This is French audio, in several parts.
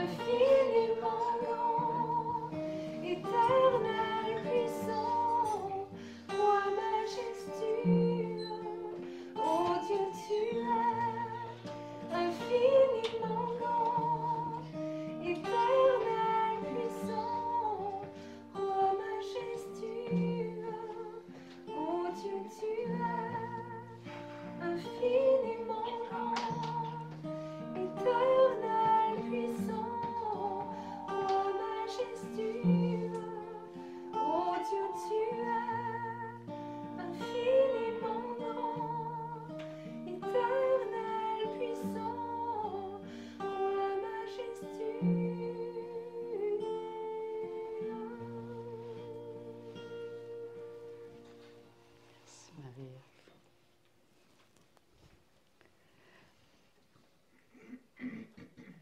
infiniment grand, éternel, puissant, roi majestueux, oh Dieu tu es, infiniment grand, éternel, puissant, roi majestueux, oh Dieu tu es, infiniment grand, éternel, puissant, roi majestueux, oh Dieu tu es, infiniment grand, éternel, puissant, roi majestueux. Merci, Maria.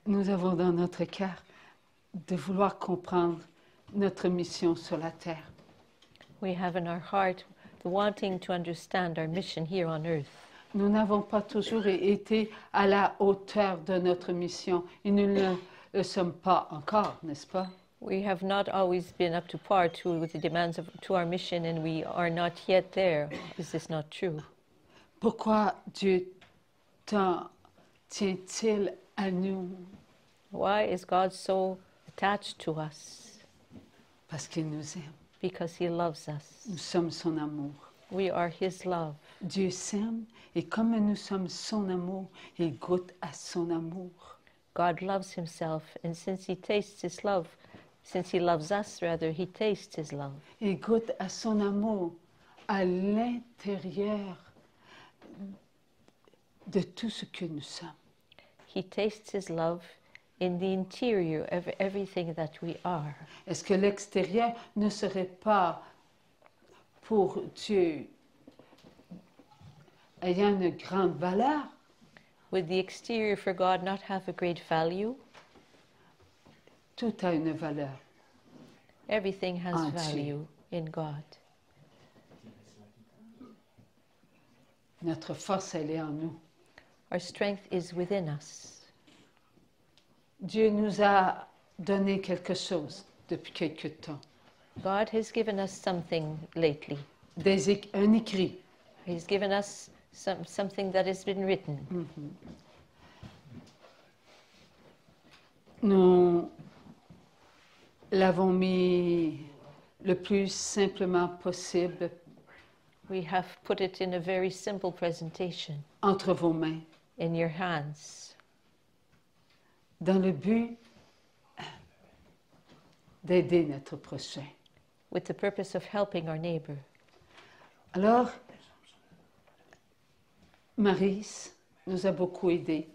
Nous avons dans notre cœur de vouloir comprendre notre mission sur la terre. We have in our heart the wanting to understand our mission here on earth. Nous n'avons pas toujours été à la hauteur de notre mission et nous ne le sommes pas encore, n'est-ce pas? We have not always been up to par with the demands to our mission, and we are not yet there. Is this not true? Pourquoi Dieu tient-il à nous? Why is God so attached to us? Parce qu'il nous aime. Because He loves us. Nous sommes son amour. We are His love. Dieu s'aime et comme nous sommes son amour, il goûte à son amour. God loves Himself, and since He tastes His love, since He loves us, rather, He tastes His love. Il goûte à son amour à l'intérieur de tout ce que nous sommes. He tastes His love in the interior of everything that we are. Est-ce que l'extérieur ne serait pas pour Dieu ayant une grande valeur? Would the exterior for God not have a great value? Tout a une valeur. Everything has En value in God. Notre force, elle est en nous. Our strength is within us. Dieu nous a donné quelque chose depuis quelque temps. God has given us something lately. Un écrit. He's given us something that has been written. Nous l'avons mis le plus simplement possible We have put it in a very simple presentation entre vos mains, in your hands, dans le but d'aider notre prochain. with the purpose of helping our neighbor. Alors, Maryse nous a beaucoup aidés.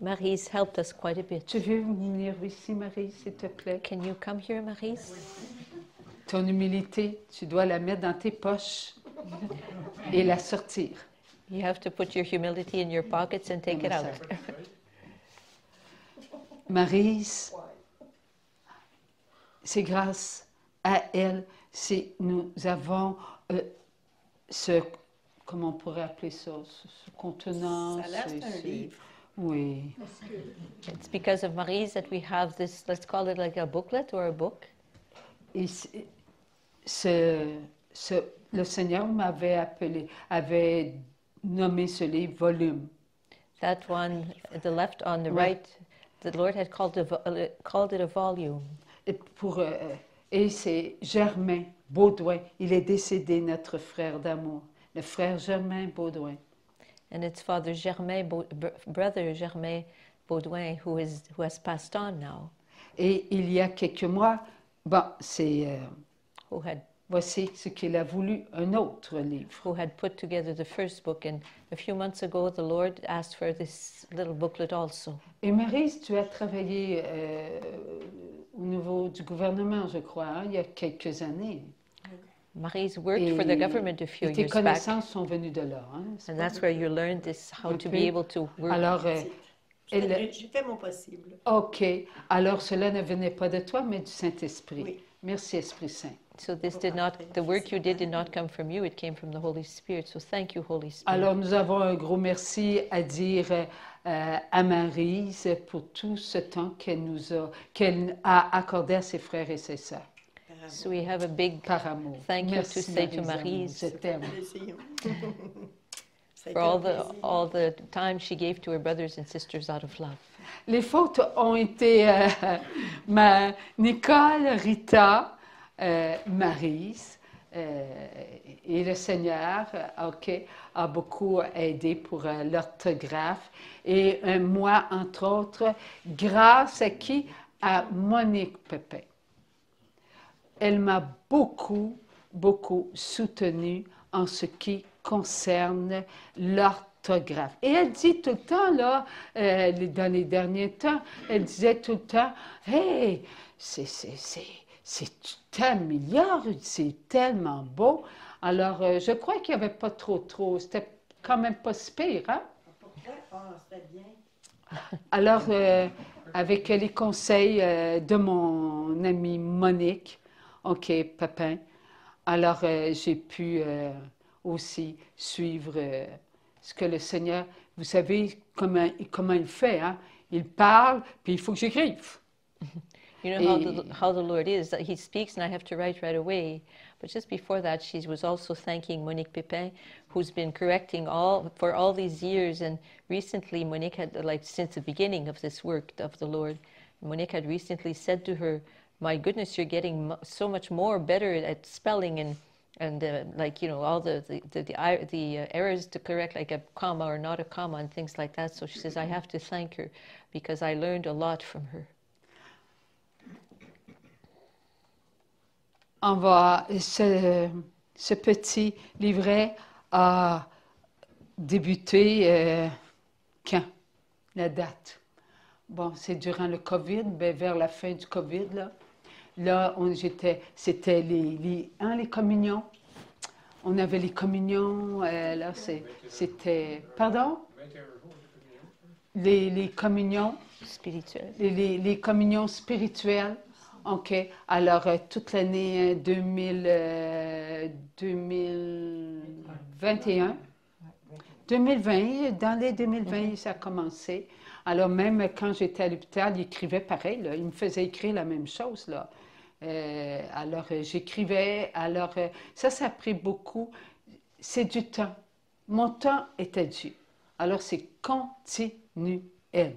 Maryse helped us quite a bit. Tu veux venir ici, Maryse, s'il te plaît? Can you come here, Maryse? Ton humilité, tu dois la mettre dans tes poches et la sortir. You have to put your humility in your pockets and take it out. Maryse, c'est grâce à elle si nous avons comment on pourrait appeler ça, ce contenant. Ça a l'air d'un livre. Oui. It's because of Maryse that we have this, let's call it like a booklet or a book. Et le Seigneur avait nommé ce livre volume. That one, the left on the right, the Lord had called it a volume. Et c'est Germain Baudouin. Il est décédé, notre frère d'amour. Le frère Germain Baudouin. And it's Father Germain, Brother Germain Baudouin, who has passed on now. Et il y a quelques mois, voici ce qu'il a voulu, un autre livre. Who had put together the first book, and a few months ago the Lord asked for this little booklet also. Et Maryse, tu as travaillé au niveau du gouvernement, je crois, hein, il y a quelques années. Maryse worked for the government a few years back. Tes connaissances sont venues de là. Hein, and that's where you learned this, how to be able to work. Alors, j'ai fait mon possible. OK. Alors, cela ne venait pas de toi, mais du Saint-Esprit. Oui. Merci, Esprit Saint. So this did not, the work you did not come from you, it came from the Holy Spirit. So thank you, Holy Spirit. Alors, nous avons un gros merci à dire à Maryse pour tout ce temps qu'elle a accordé à ses frères et ses sœurs. So we have a big Par amour. thank you Merci, to say to Maryse, Maryse je t'aime. Plaisir. Ça a for été un plaisir. all the time she gave to her brothers and sisters out of love. Les fautes ont été Nicole, Rita, Maryse, et le Seigneur a beaucoup aidé pour l'orthographe. Et moi, entre autres, grâce à qui? À Monique Pépin. Elle m'a beaucoup soutenue en ce qui concerne l'orthographe. Et elle dit tout le temps, là, dans les derniers temps, elle disait tout le temps, « Hey, tu t'améliores, c'est tellement beau. » Alors, je crois qu'il n'y avait pas trop, c'était quand même pas si pire, hein? Pourquoi? Ah, c'était bien. Alors, avec les conseils de mon amie Monique, Pépin, alors j'ai pu aussi suivre ce que le Seigneur, vous savez comment il fait, hein? Il parle, puis il faut que j'écrive. You know how the Lord is, that He speaks and I have to write right away. But just before that, she was also thanking Monique Pépin, who's been correcting for all these years. And recently, Monique had, like since the beginning of this work of the Lord, Monique had recently said to her, "My goodness, you're getting so much more better at spelling and like, you know, all the errors to correct, like a comma or not a comma and things like that." So she says, I have to thank her because I learned a lot from her. Ce petit livret a débuté quand? La date. Bon, c'est durant le COVID, vers la fin du COVID, là. Là, c'était les communions. On avait les communions, là, c'était... Pardon? Les communions. Spirituelles. Les communions spirituelles. OK. Alors, toute l'année 2021, 2020, dans les 2020, ça a commencé. Alors, même quand j'étais à l'hôpital, il écrivait pareil, là. Il me faisait écrire la même chose, là. Alors, j'écrivais. Alors, ça a pris beaucoup. C'est du temps. Mon temps était dû. Alors, c'est continuel.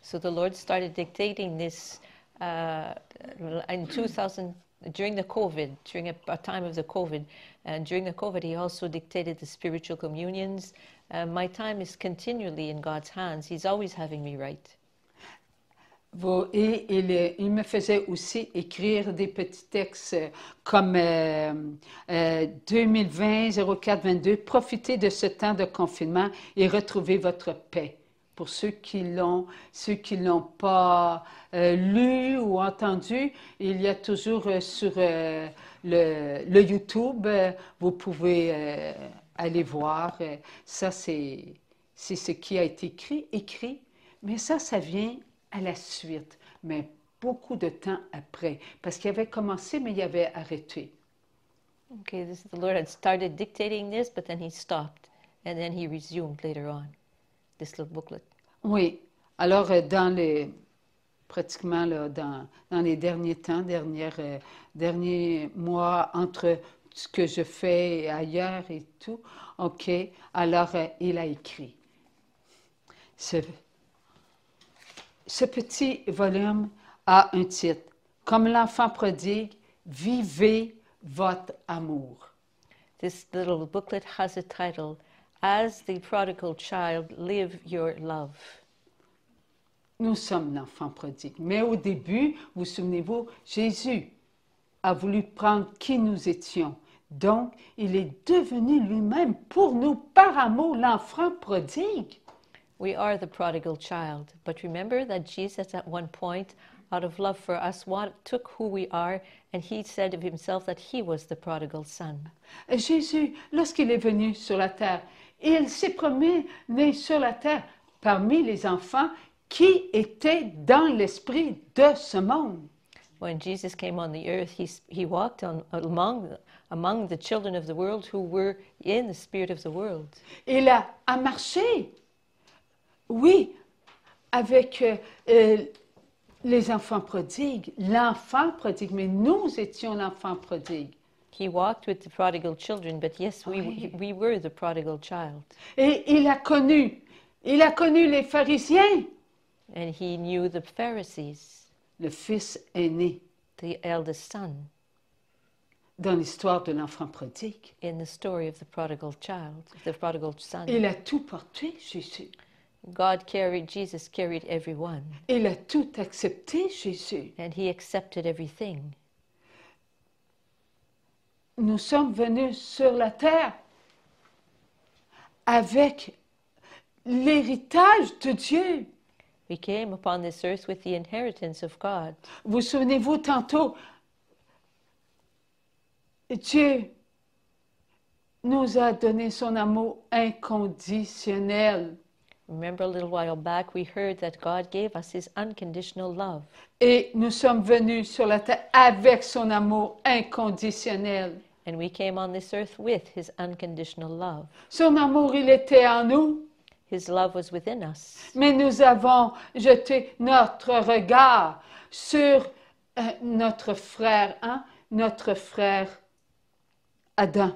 So the Lord started dictating this in 2000, during the COVID, during a time of the COVID. And during the COVID, He also dictated the spiritual communions. My time is continually in God's hands. He's always having me write. Et il me faisait aussi écrire des petits textes comme 2020-04-22, profitez de ce temps de confinement et retrouvez votre paix. Pour ceux qui l'ont pas lu ou entendu, il y a toujours sur le YouTube, vous pouvez aller voir. Ça, c'est ce qui a été écrit, mais ça vient à la suite, mais beaucoup de temps après, parce qu'il avait commencé, mais il avait arrêté. Okay, the Lord had started dictating this, but then He stopped, and then He resumed later on. This little booklet. Oui. Alors, pratiquement là, dans les derniers temps, derniers mois, entre ce que je fais ailleurs et tout, OK, alors il a écrit. Ce petit volume a un titre. Comme l'enfant prodigue, vivez votre amour. This little booklet has a title, As the Prodigal Child, Live Your Love. Nous sommes l'enfant prodigue. Mais au début, vous souvenez-vous, Jésus a voulu prendre qui nous étions. Donc, il est devenu lui-même pour nous, par amour, l'enfant prodigue. We are the prodigal child. But remember that Jesus, at one point, out of love for us, took who we are, and He said of Himself that He was the prodigal son. Jésus, lorsqu'il est venu sur la terre, il s'est promené sur la terre parmi les enfants qui étaient dans l'esprit de ce monde. When Jesus came on the earth, he walked among the children of the world who were in the spirit of the world. Il a marché oui, avec les enfants prodigues, l'enfant prodigue, mais nous étions l'enfant prodigue. He walked with the prodigal children, but yes, Oui. we were the prodigal child. Et il a connu les pharisiens, And he knew the Pharisees, le fils aîné, the eldest son, dans l'histoire de l'enfant prodigue. in the story of the prodigal child, the prodigal son. Il a tout porté, Jésus. Jesus carried everyone, Il a tout accepté, Jésus. and he accepted everything. Nous sommes venus sur la terre avec l'héritage de Dieu. We came upon this earth with the inheritance of God. Vous souvenez-vous tantôt, Dieu nous a donné son amour inconditionnel. Remember a little while back we heard that God gave us his unconditional love. Et nous sommes venus sur la terre avec son amour inconditionnel. And we came on this earth with his unconditional love. Son amour, il était en nous, His love was within us. mais nous avons jeté notre regard sur notre frère Adam.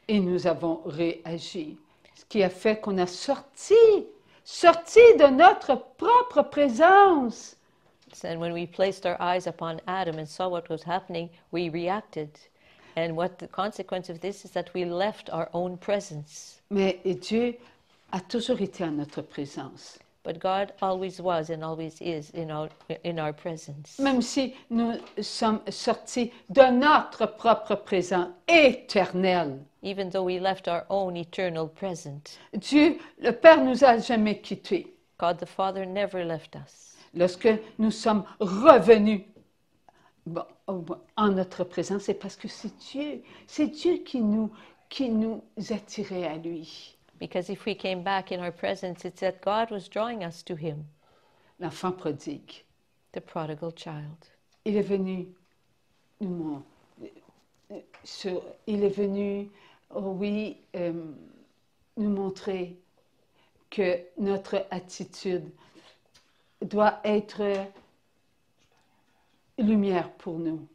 Et nous avons réagi. Ce qui a fait qu'on a sorti de notre propre présence. And when we placed our eyes upon Adam and saw what was happening, we reacted. And what the consequence of this is that we left our own presence. Mais Dieu a toujours été en notre présence. But God always was and always is in our presence. Même si nous sommes sortis de notre propre présence éternel. Even though we left our own eternal present, Dieu, le Père, nous a jamais quittés. God the Father never left us. Lorsque nous sommes revenus en notre présence, c'est parce que c'est Dieu qui nous attirait à lui. Because if we came back in our presence, it's that God was drawing us to him, L'enfant prodigue, the prodigal child. il est venu nous montrer que notre attitude doit être lumière pour nous.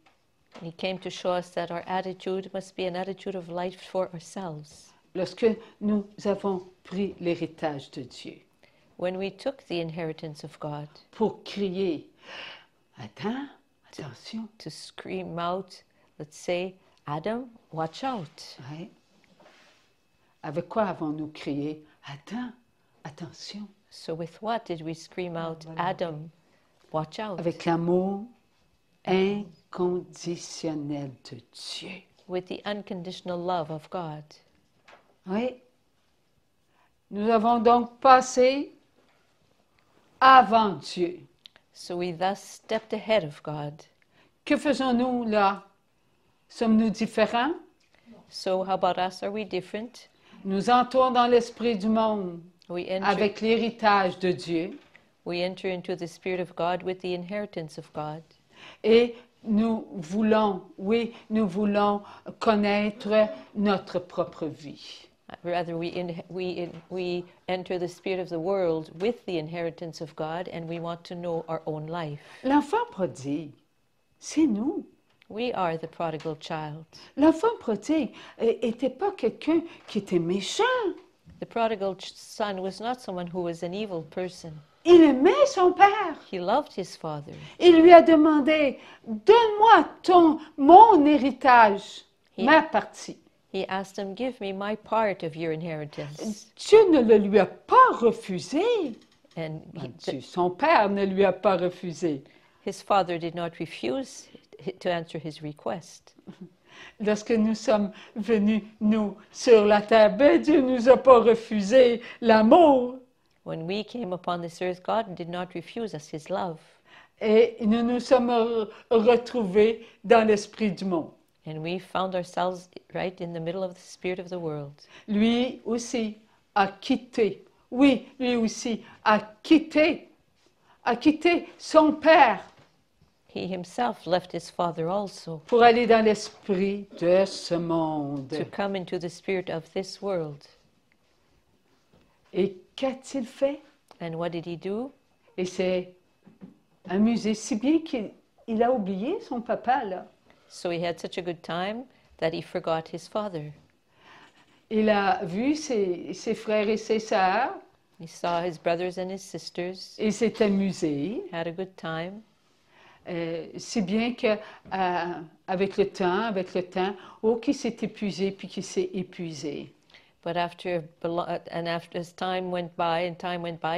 He came to show us that our attitude must be an attitude of light for ourselves. Lorsque nous avons pris l'héritage de Dieu, When we took the inheritance of God, pour crier, attends, attention. to scream out, let's say, Adam, watch out. Ouais. Avec quoi avons-nous crié, attends, attention? So with what did we scream out, Adam, watch out? Avec l'amour inconditionnel de Dieu. With the unconditional love of God. Oui. Nous avons donc passé avant Dieu. So we thus stepped ahead of God. Que faisons-nous là? Sommes-nous différents? So how about us? Are we different? Nous entrons dans l'esprit du monde We enter, avec l'héritage de Dieu we enter into the Spirit of God with the inheritance of God. et nous voulons connaître notre propre vie. Rather, we enter the spirit of the world with the inheritance of God, and we want to know our own life. L'enfant prodigue, c'est nous. We are the prodigal child. L'enfant prodigue n'était pas quelqu'un qui était méchant. The prodigal son was not someone who was an evil person. Il aimait son père. He loved his father. Il lui a demandé, donne-moi mon héritage, ma partie. He asked him, give me my part of your inheritance. Dieu ne le lui a pas refusé. And Son père ne lui a pas refusé. his father did not refuse to answer his request. Lorsque nous sommes venus, nous, sur la terre, Dieu ne nous a pas refusé l'amour. When we came upon this earth, God did not refuse us his love. Et nous nous sommes retrouvés dans l'esprit du monde. And we found ourselves right in the middle of the spirit of the world. Lui aussi a quitté, oui, lui aussi a quitté son père He himself left his father also pour aller dans l'esprit de ce monde. to come into the spirit of this world. Et qu'a-t-il fait? And what did he do? Et s'est amusé, si bien qu'il a oublié son papa, là. So he had such a good time that he forgot his father. Il a vu ses frères et ses sœurs, He saw his brothers and his sisters, il s'est amusé, had a good time. si bien que avec le temps, oh, qu'il s'est épuisé, puis qu'il s'est épuisé. But after as time went by,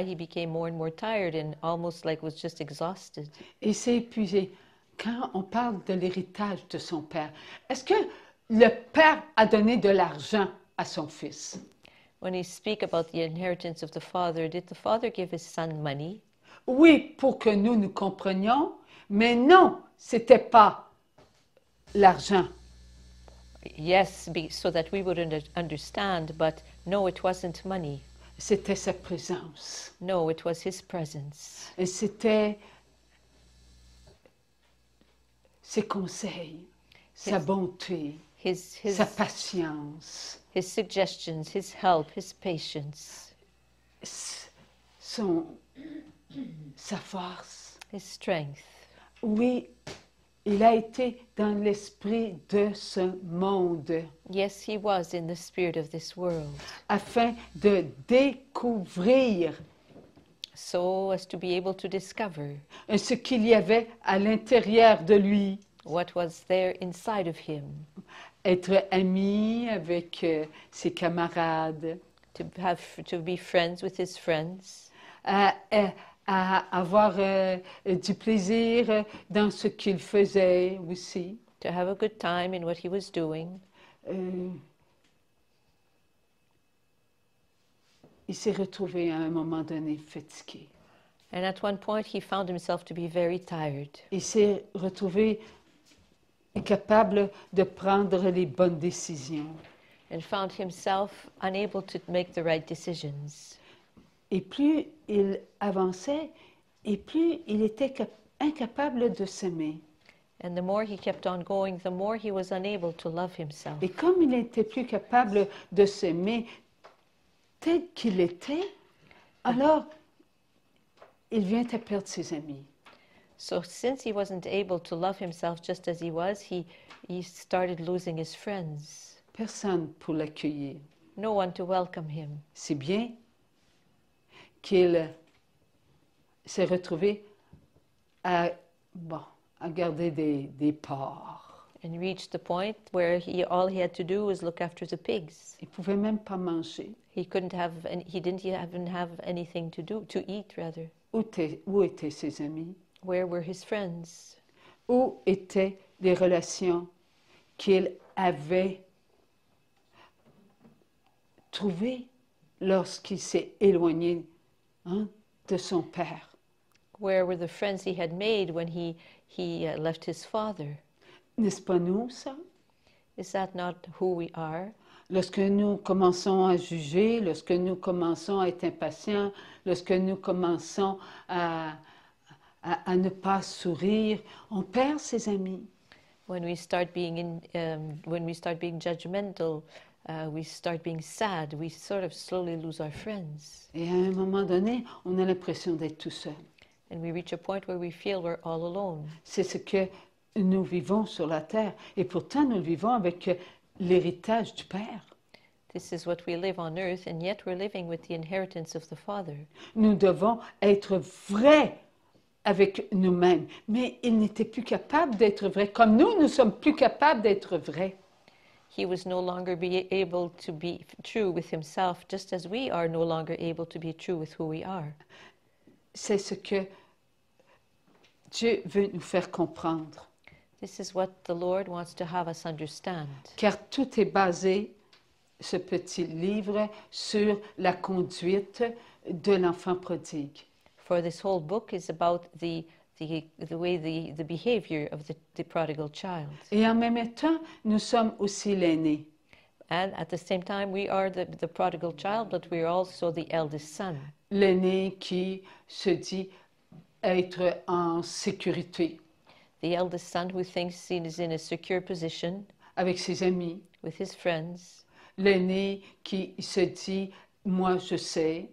he became more and more tired and almost like was just exhausted. Et s'est épuisé. Quand on parle de l'héritage de son père, est-ce que le père a donné de l'argent à son fils? When he speak about the inheritance of the father, did the father give his son money? Oui, pour que nous comprenions, mais non, c'était pas l'argent. Yes, so that we would understand, but no, it wasn't money. C'était sa présence. No, it was his presence. Et c'était ses conseils, sa bonté, sa patience, his suggestions, his help, his patience, sa force. His strength. Oui, il a été dans l'esprit de ce monde. Yes, he was in the spirit of this world. Afin de découvrir so as to be able to discover ce qu'il y avait à l'intérieur de lui. What was there inside of him. Être ami avec ses camarades. To be friends with his friends. À avoir du plaisir dans ce qu'il faisait aussi. To have a good time in what he was doing. Il s'est retrouvé à un moment donné fatigué. And at one point he found himself to be very tired. Il s'est retrouvé incapable de prendre les bonnes décisions. And found himself unable to make the right decisions. Et plus il avançait, et plus il était incapable de s'aimer. And the more he kept on going, the more he was unable to love himself. Et comme il n'était plus capable de s'aimer tel qu'il était, alors il vient à perdre ses amis. So since he wasn't able to love himself just as he was, he started losing his friends. Personne pour l'accueillir. No one to welcome him. C'est bien qu'il s'est retrouvé à garder des porcs. And reached the point where all he had to do was look after the pigs. Il pouvait même pas manger. He didn't even have anything to eat rather. Où étaient ses amis? Where were his friends? Où étaient les relations qu'il avait trouvées lorsqu'il s'est éloigné de son père? Where were the friends he had made when he left his father? N'est-ce pas nous, ça? Is that not who we are? Lorsque nous commençons à juger, lorsque nous commençons à être impatients, lorsque nous commençons à ne pas sourire, on perd ses amis. When we start being judgmental, we start being sad. We sort of slowly lose our friends. Et à un moment donné, on a l'impression d'être tout seul. And we reach a point where we feel we're all alone. C'est ce que nous vivons sur la terre, et pourtant nous le vivons avec l'héritage du Père. This is what we live on earth, and yet we're living with the inheritance of the Father. Nous devons être vrais avec nous-mêmes, mais il n'était plus capable d'être vrai, comme nous sommes plus capables d'être vrais. He was no longer able to be true with himself, just as we are no longer able to be true with who we are. C'est ce que Dieu veut nous faire comprendre. This is what the Lord wants to have us understand. Car tout est basé, ce petit livre, sur la conduite de l'enfant prodigue. For this whole book is about the behavior of the prodigal child. Et en même temps, nous sommes aussi l'aîné. And at the same time, we are the prodigal child, but we are also the eldest son. L'aîné qui se dit être en sécurité. The eldest son who thinks he is in a secure position. Avec ses amis. With his friends. L'aîné qui se dit, moi je sais.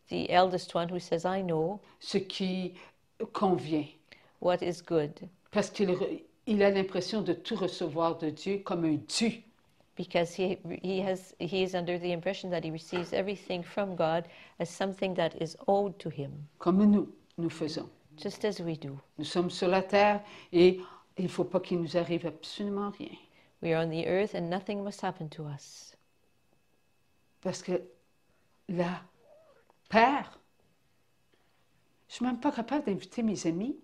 the eldest one who says, I know ce qui convient. what is good, Parce qu'il a l'impression de tout recevoir de Dieu comme un dû. because he is under the impression that he receives everything from God as something that is owed to him, Comme nous faisons. just as we do. Nous sommes sur la terre et il ne faut pas qu'il nous arrive absolument rien. We are on the earth and nothing must happen to us. Parce que là, Père, je ne suis même pas capable d'inviter mes amis.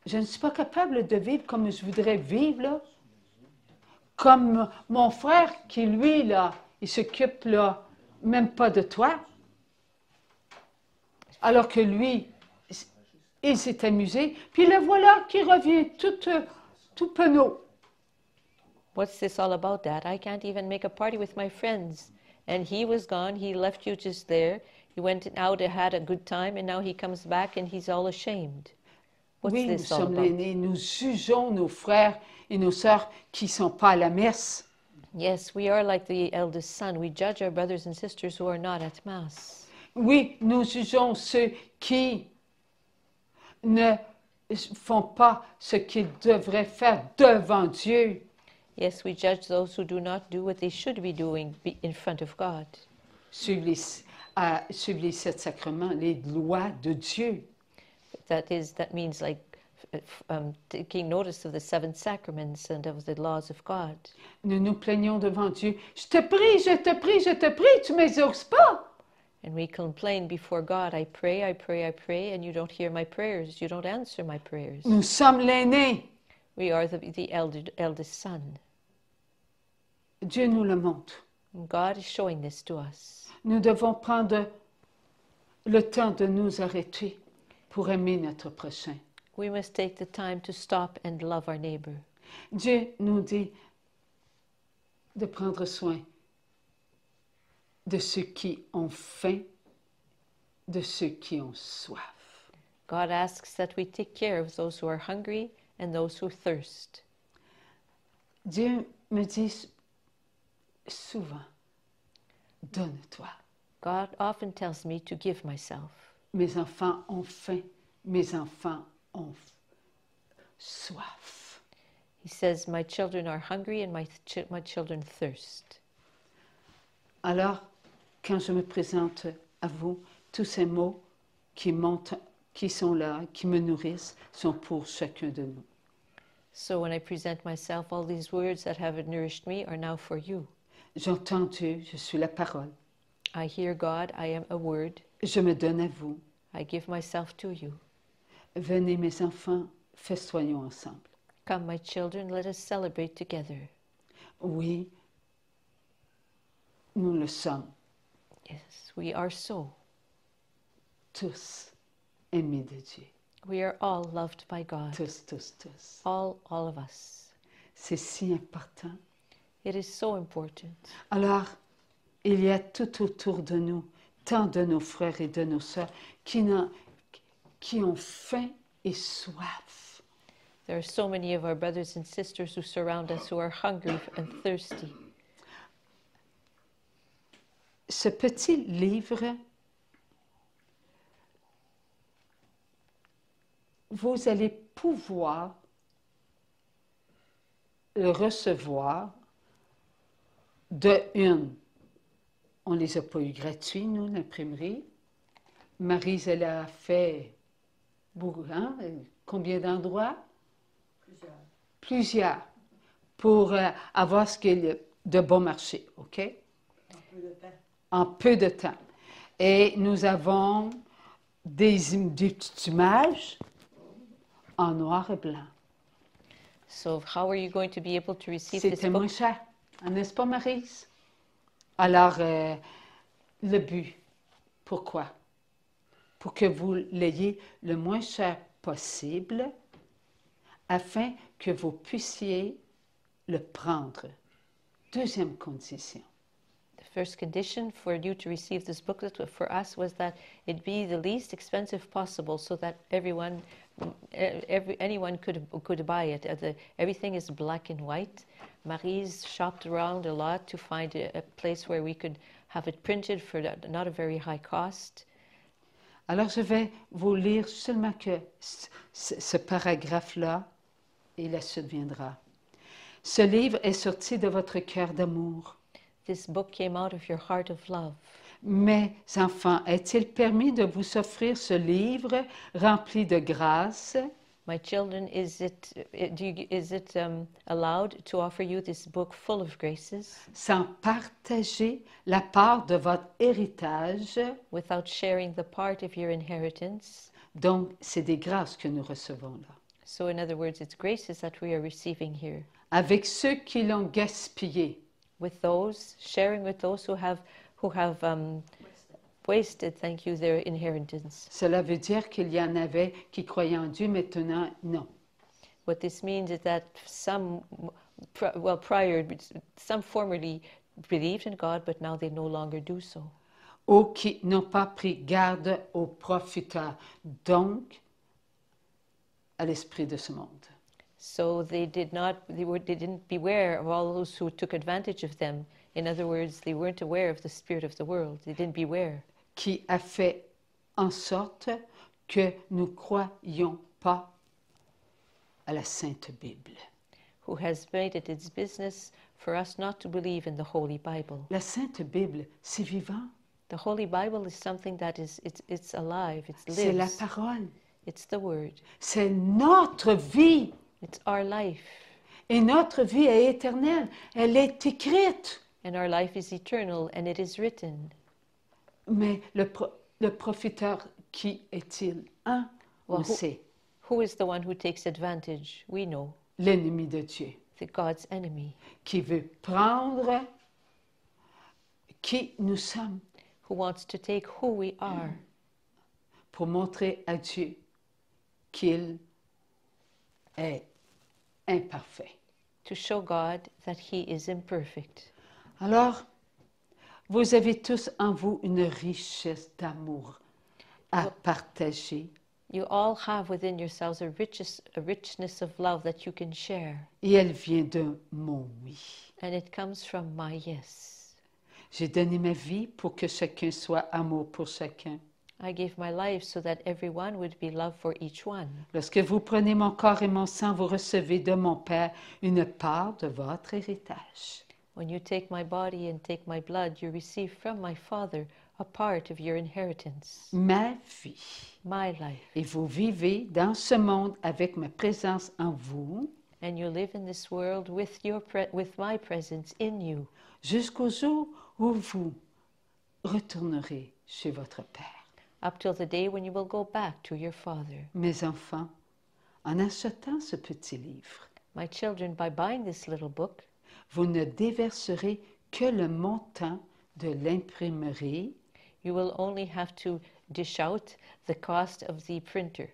Je ne suis pas capable de vivre comme je voudrais vivre, là. Comme mon frère qui, lui, là, il s'occupe, là, même pas de toi. Alors que lui, il s'est amusé. Puis le voilà qui revient tout penaud. What's this all about, Dad? I can't even make a party with my friends. And he was gone, he left you just there. He went out and had a good time, and now he comes back and he's all ashamed. What's Oui, nous this all sommes about? l'aîné. Nous jugeons nos frères et nos sœurs qui ne sont pas à la messe. Yes, we are like the eldest son. We judge our brothers and sisters who are not at Mass. Oui, nous jugeons ceux qui ne font pas ce qu'ils devraient faire devant Dieu. Yes, we judge those who do not do what they should be doing in front of God. Suivre les 7 sacrements, les lois de Dieu. That means like taking notice of the 7 sacraments and of the laws of God. Nous nous plaignons devant Dieu. Je te prie, je te prie, je te prie, tu ne m'exauces pas. And we complain before God, I pray, I pray, I pray, and you don't hear my prayers, you don't answer my prayers. Nous sommes l'aîné. We are the eldest son. Dieu nous le montre. And God is showing this to us. Nous devons prendre le temps de nous arrêter pour aimer notre prochain. We must take the time to stop and love our neighbor. Dieu nous dit de prendre soin de ceux qui ont faim, de ceux qui ont soif. God asks that we take care of those who are hungry and those who thirst. Dieu me dit souvent, donne-toi. God often tells me to give myself. Mes enfants ont faim, mes enfants ont soif. He says, my children are hungry and my children thirst. Alors, quand je me présente à vous, tous ces mots qui montent, qui sont là, qui me nourrissent, sont pour chacun de nous. So when I present myself, all these words that have nourished me are now for you. J'entends Dieu, je suis la parole. I hear God, I am a word. Je me donne à vous. I give myself to you. Venez mes enfants, festoyons ensemble. Come, my children, let us celebrate together. Oui, nous le sommes, Yes, we are so. tous aimés de Dieu. We are all loved by God. Tous, tous, tous. All of us. C'est si important. It is so important. Alors, il y a tout autour de nous, tant de nos frères et de nos sœurs qui ont faim et soif. There are so many of our brothers and sisters who surround us who are hungry and thirsty. Ce petit livre, vous allez pouvoir le recevoir de une. On ne les a pas eu gratuits, nous, l'imprimerie. Maryse, elle a fait beaucoup, hein? Combien d'endroits? Plusieurs. Pour avoir ce qui est de bon marché, OK? Un peu de temps. En peu de temps. Et nous avons des petites images en noir et blanc. So how are you going to be able to receive this C'était moins book? cher, n'est-ce pas, Maryse? Alors, le but, pourquoi? Pour que vous l'ayez le moins cher possible, afin que vous puissiez le prendre. Deuxième condition. The first condition for you to receive this booklet for us was that it be the least expensive possible, so that anyone could buy it. Everything is black and white. Marie's shopped around a lot to find a place where we could have it printed for not a very high cost. Alors, je vais vous lire seulement que ce paragraphe-là, et la suite viendra. Ce livre est sorti de votre cœur d'amour. This book came out of your heart of love. Mes enfants, est-il permis de vous offrir ce livre rempli de grâce? My children, is it allowed to offer you this book full of graces Sans partager la part de votre héritage? without sharing the part of your inheritance? Donc, c'est des grâces que nous recevons là. So in other words, it's graces that we are receiving here. Avec ceux qui l'ont gaspillé. With those, sharing with those who have wasted, thank you, their inheritance. Cela veut dire qu'il y en avait qui croyaient en Dieu, maintenant non. What this means is that some formerly believed in God, but now they no longer do so. Ou qui n'ont pas pris garde aux profiteurs, donc à l'esprit de ce monde. So they didn't beware of all those who took advantage of them. In other words, they weren't aware of the spirit of the world. They didn't beware. Qui a fait en sorte que nous ne croyions pas à la Sainte Bible. Who has made it its business for us not to believe in the Holy Bible. La Sainte Bible, c'est vivant. The Holy Bible is something that it's alive, it lives. C'est la parole. It's the Word. C'est notre vie. It's our life. Et notre vie est éternelle. Elle est écrite. And our life is eternal, and it is written. Mais le profiteur, qui est-il? On sait. Who is the one who takes advantage? We know. L'ennemi de Dieu. God's enemy. Qui veut prendre qui nous sommes. Who wants to take who we are. Pour montrer à Dieu qu'il est imparfait. To show God that He is imperfect. Alors, vous avez tous en vous une richesse d'amour à partager. You all have within yourselves a richness of love that you can share. Et elle vient de mon oui. And it comes from my yes. J'ai donné ma vie pour que chacun soit amour pour chacun. I gave my life so that everyone would be love for each one. Lorsque vous prenez mon corps et mon sang, vous recevez de mon Père une part de votre héritage. When you take my body and take my blood, you receive from my Father a part of your inheritance. Ma vie. My life. Et vous vivez dans ce monde avec ma présence en vous. And you live in this world with my presence in you. Jusqu'au jour où vous retournerez chez votre Père. Up till the day when you will go back to your Father. Mes enfants, en achetant ce petit livre, my children, by buying this little book, vous ne déverserez que le montant de l'imprimerie. You will only have to dish out the cost of the printer.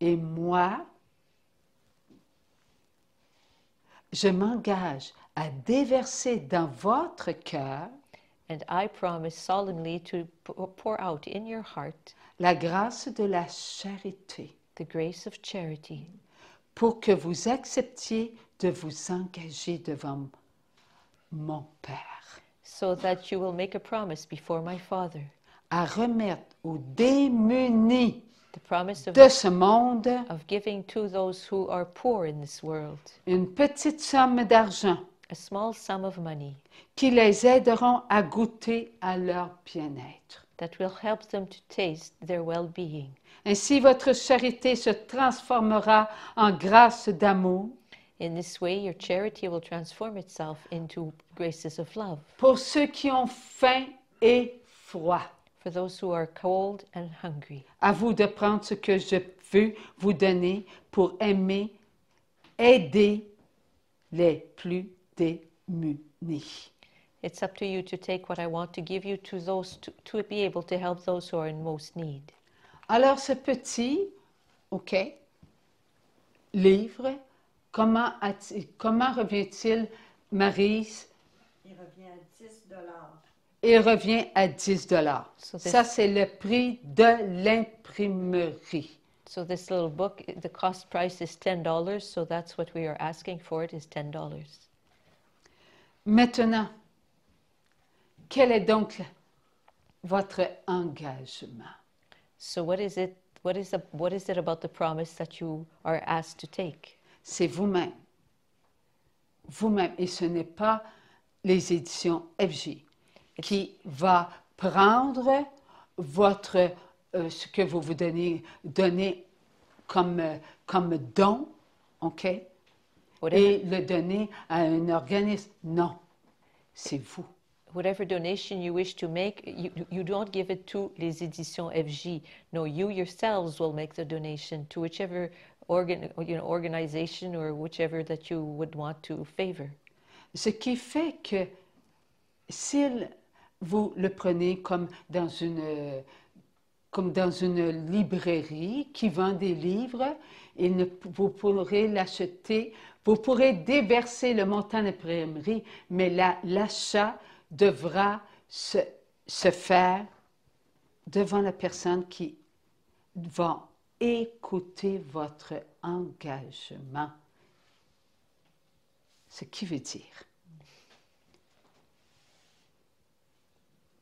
Et moi, je m'engage à déverser dans votre cœur and I promise solemnly to pour out in your heart la grâce de la charité, the grace of charity, pour que vous acceptiez de vous engager devant mon Père, so that you will make a promise before my Father, à remettre aux démunis the promise de ce monde of giving to those who are poor in this world une petite somme d'argent a small sum of money qui les aideront à goûter à leur bien-être. that will help them to taste their well-being. Ainsi, votre charité se transformera en grâce d'amour. In this way, your charity will transform itself into graces of love. Pour ceux qui ont faim et froid. For those who are cold and hungry. À vous de prendre ce que je veux vous donner pour aider les plus démunis. It's up to you to take what I want to give you to those to be able to help those who are in most need. Alors ce petit, livre, comment revient-il, Maryse? Il revient à 10 $. Il revient à 10 $. Ça, c'est le prix de l'imprimerie. So this little book, the cost price is $10, so that's what we are asking for, it is $10. Maintenant, quel est donc votre engagement? So what is it about the promise that you are asked to take? C'est vous-même. Vous-même. Et ce n'est pas les éditions FJ qui va prendre votre, ce que vous vous donnez comme don, OK? Et le donner à un organisme. Non, c'est vous. Whatever donation you wish to make, you don't give it to les éditions FJ. No, you yourselves will make the donation to whichever organization or whichever that you would want to favor. Ce qui fait que si vous le prenez comme dans une librairie qui vend des livres, vous pourrez l'acheter, vous pourrez déverser le montant d'imprimerie, mais l'achat devra se faire devant la personne qui va écouter votre engagement. Ce qui veut dire.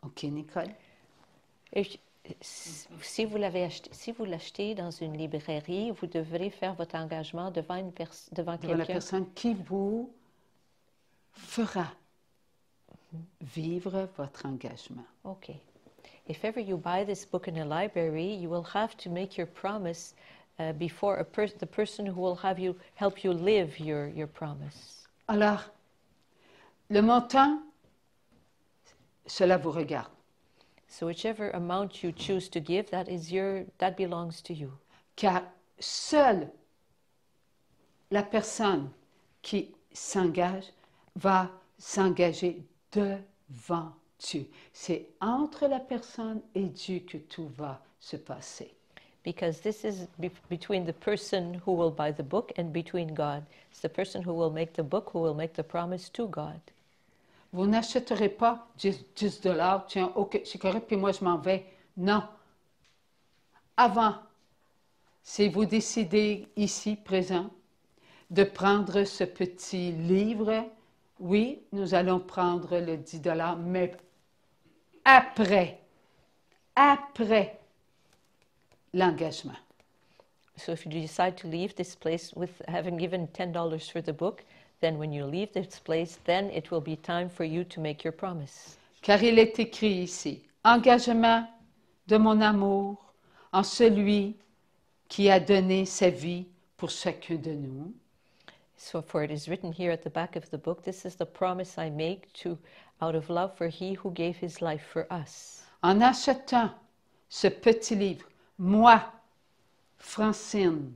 OK, Nicole? Si vous l'achetez dans une librairie, vous devrez faire votre engagement devant quelqu'un. La personne qui vous fera vivre votre engagement. Okay. If ever you buy this book in a library, you will have to make your promise before the person who will help you live your promise. Alors, le montant, cela vous regarde. So whichever amount you choose to give, that belongs to you. Car seule la personne qui s'engage va s'engager devant Dieu. C'est entre la personne et Dieu que tout va se passer. Because this is between the person who will buy the book and between God. It's the person who will make the book who will make the promise to God. Vous n'achèterez pas 10 $, tiens, OK, c'est correct, puis moi je m'en vais. Non. Avant, si vous décidez ici, présent, de prendre ce petit livre, oui, nous allons prendre le 10 $, mais après l'engagement. So if you decide to leave this place with having given $10 for the book, then when you leave this place, then it will be time for you to make your promise. Car il est écrit ici, engagement de mon amour en celui qui a donné sa vie pour chacun de nous. So for it is written here at the back of the book, this is the promise I make out of love for he who gave his life for us. En achetant ce petit livre, moi, Francine,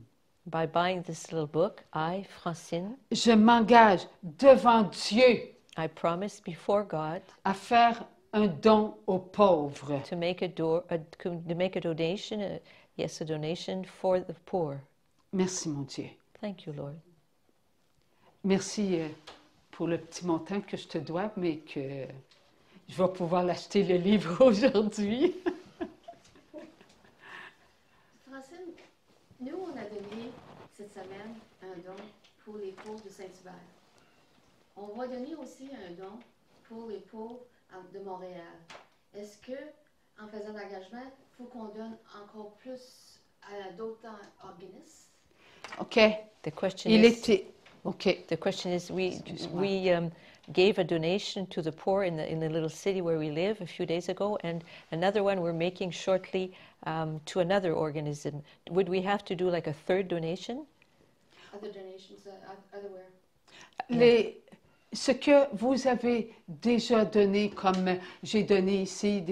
by buying this little book, I, Francine, je m'engage devant Dieu I promise before God à faire un don aux pauvres. to make a donation, a donation for the poor. Merci, mon Dieu. Thank you, Lord. Merci pour le petit montant que je te dois, mais que je vais pouvoir l'acheter le livre aujourd'hui. Francine, nous, on a donné cette semaine un don pour les pauvres de Saint-Hubert. On va donner aussi un don pour les pauvres de Montréal. Est-ce que, en faisant l'engagement, il faut qu'on donne encore plus à d'autres organismes? OK. The question Il is, était... OK. the question is, we gave a donation to the poor in the little city where we live a few days ago, and another one we're making shortly to another organism. Would we have to do like a third donation? Other donations, otherwhere. Ce que vous avez déjà donné, comme j'ai donné ici,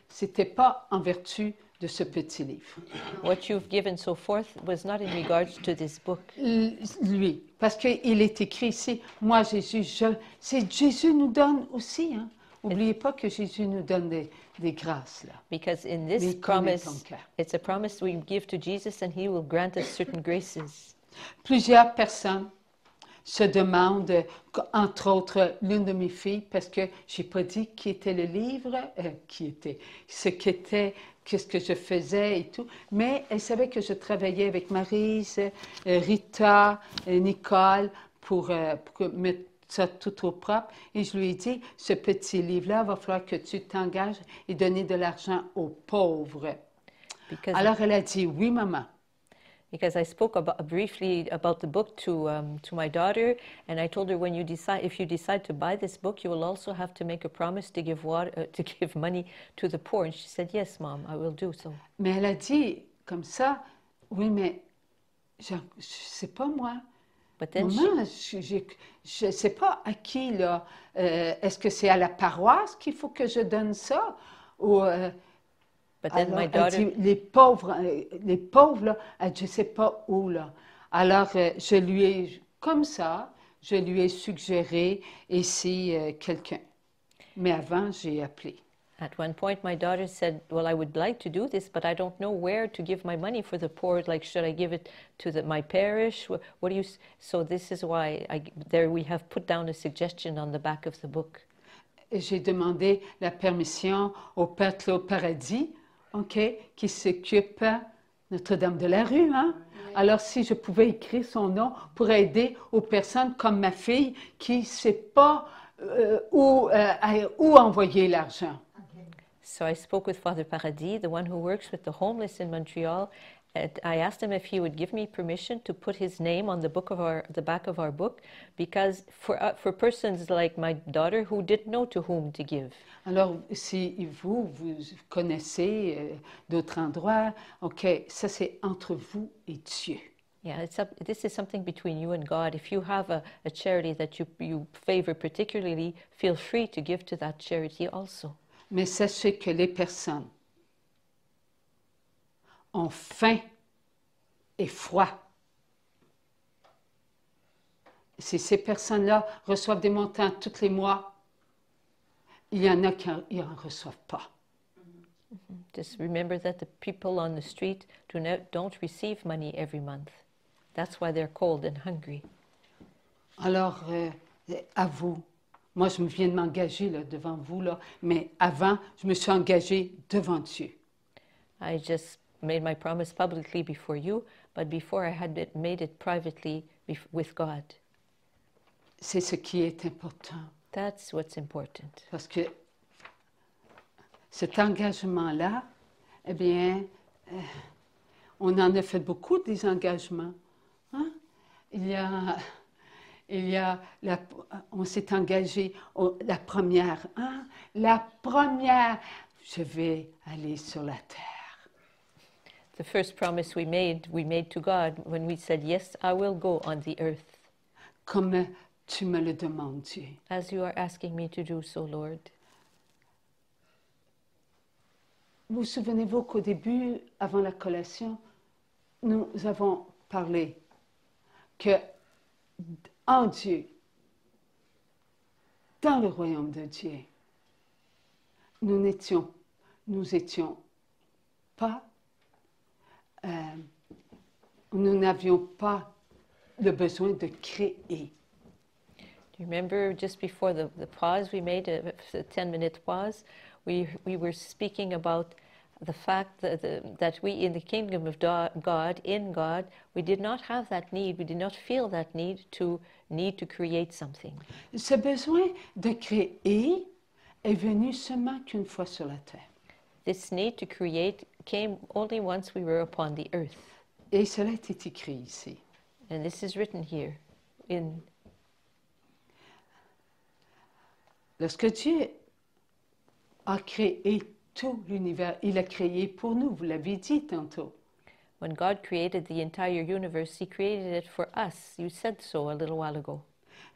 ce n'était pas en vertu de ce petit livre. What you've given so forth was not in regards to this book. Lui, parce qu'il est écrit ici, moi Jésus, Jésus nous donne aussi, hein. N'oubliez pas que Jésus nous donne des grâces, là. Because in this promise, it's a promise we give to Jesus and he will grant us certain graces. Plusieurs personnes se demandent, entre autres l'une de mes filles, parce que je n'ai pas dit qui était le livre, qu'est-ce que je faisais et tout, mais elle savait que je travaillais avec Maryse, Rita, Nicole pour mettre ça tout au propre. Et je lui ai dit, ce petit livre-là, il va falloir que tu t'engages et donner de l'argent aux pauvres. Alors, elle a dit, oui, maman. Because I spoke briefly about the book to my daughter, and I told her, if you decide to buy this book, you will also have to make a promise to give money to the poor. And she said, yes, Mom, I will do so. Mais elle a dit comme ça, oui, mais je sais pas moi. But then Maman, je ne sais pas à qui, là. Est-ce que c'est à la paroisse qu'il faut que je donne ça? Ou, but then alors, my daughter, elle dit, les pauvres, là, elle dit, je ne sais pas où, là. Alors, je lui ai suggéré ici quelqu'un. Mais avant, j'ai appelé. At one point, my daughter said, well, I would like to do this, but I don't know where to give my money for the poor. Like, should I give it to my parish? What do you... So this is why we have put down a suggestion on the back of the book. J'ai demandé la permission au Père Claude Paradis, qui s'occupe Notre-Dame de la Rue. Hein? Oui. Alors, si je pouvais écrire son nom pour aider aux personnes comme ma fille qui ne sait pas où envoyer l'argent. So I spoke with Father Paradis, the one who works with the homeless in Montreal. And I asked him if he would give me permission to put his name on the back of our book, because for persons like my daughter who didn't know to whom to give. Alors, si vous connaissez d'autres endroits, ça c'est entre vous et Dieu. Yeah, this is something between you and God. If you have a charity that you favor particularly, feel free to give to that charity also. Mais sachez que les personnes ont faim et froid. Si ces personnes-là reçoivent des montants tous les mois, il y en a qui n'en reçoivent pas. Just remember that the people on the street don't receive money every month. That's why they're cold and hungry. Alors, à vous. Moi, je viens de m'engager là, devant vous, là, mais avant, je me suis engagée devant Dieu. I just made my promise publicly before you, but before I had made it privately with God. C'est ce qui est important. That's what's important. Parce que cet engagement-là, eh bien, on en a fait beaucoup des engagements. Hein? On s'est engagé, la première, je vais aller sur la terre. The first promise we made to God when we said, yes, I will go on the earth. Comme tu me le demandes, Dieu. As you are asking me to do so, Lord. Vous souvenez-vous qu'au début, avant la collation, nous avons parlé que en Dieu, dans le royaume de Dieu, nous n'étions pas, nous n'avions pas le besoin de créer. Do you remember just before the pause we made, the 10-minute pause, we were speaking about the fact that we in the kingdom of God, in God, we did not have that need, we did not feel that need to create something. Ce besoin de créer est venu seulement qu'une fois sur la terre. This need to create came only once we were upon the earth. Et cela est écrit ici. And this is written here. Lorsque Dieu a créé tout l'univers, il a créé pour nous, vous l'avez dit tantôt. When God created the entire universe, He created it for us. You said so a little while ago.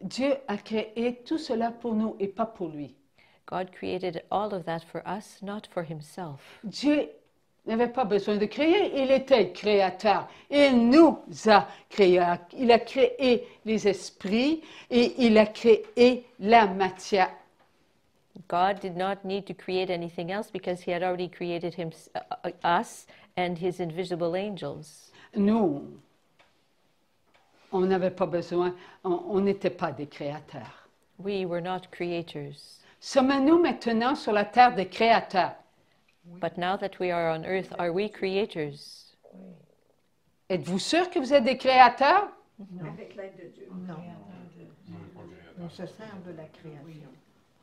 Dieu a créé tout cela pour nous et pas pour lui. God created all of that for us, not for Himself. Dieu n'avait pas besoin de créer, il était créateur. Il nous a créés. Il a créé les esprits et il a créé la matière. God did not need to create anything else because He had already created us and His invisible angels. Nous, on n'avait pas besoin, on n'était pas des créateurs. We were not creators. Sommes-nous maintenant sur la terre des créateurs? But now that we are on earth, are we creators? Êtes-vous sûr que vous êtes des créateurs? Avec l'aide de Dieu. Non. On se sert de la création.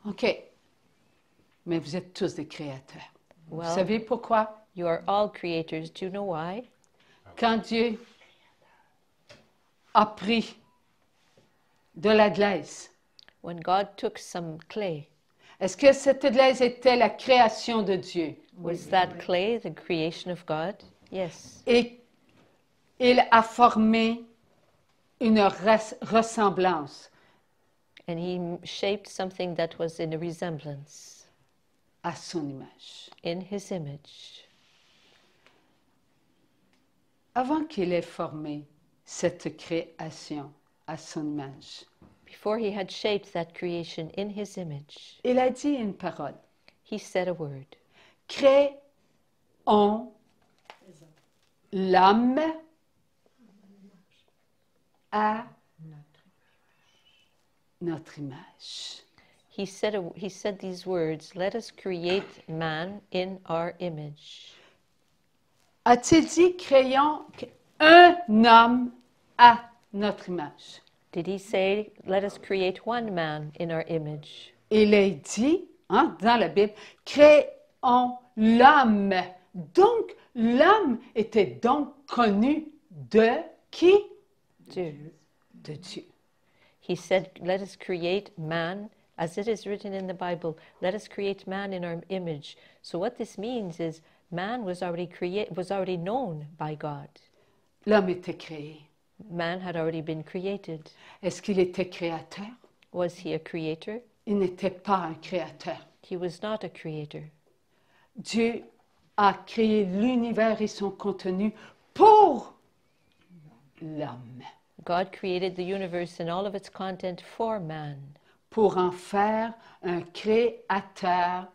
OK. Mais vous êtes tous des créateurs. Vous Well, savez pourquoi? you are all creators. Do you know why? Quand Dieu a pris de la glaise, When God took some clay, est-ce que cette glaise était la création de Dieu? was that clay the creation of God? Yes. Et il a formé une ressemblance And he shaped something that was in a resemblance, à son image. in his image. Avant qu'il ait formé cette création à son image, Before he had shaped that creation in his image, il a dit une parole. he said a word. Créons l'homme à notre image. He said these words, let us create man in our image. A-t-il dit créons un homme à notre image? Did he say, let us create one man in our image? Il est dit, dans la Bible, créons l'homme. Donc, l'homme était donc connu de qui? Dieu. De Dieu. He said, let us create man, as it is written in the Bible, let us create man in our image. So what this means is man was already known by God. L'homme était créé. Man had already been created. Est-ce qu'il était créateur? Was he a creator? Il n'était pas un créateur. He was not a creator. Dieu a créé l'univers et son contenu pour l'homme, God created the universe and all of its content for man, pour en faire un créateur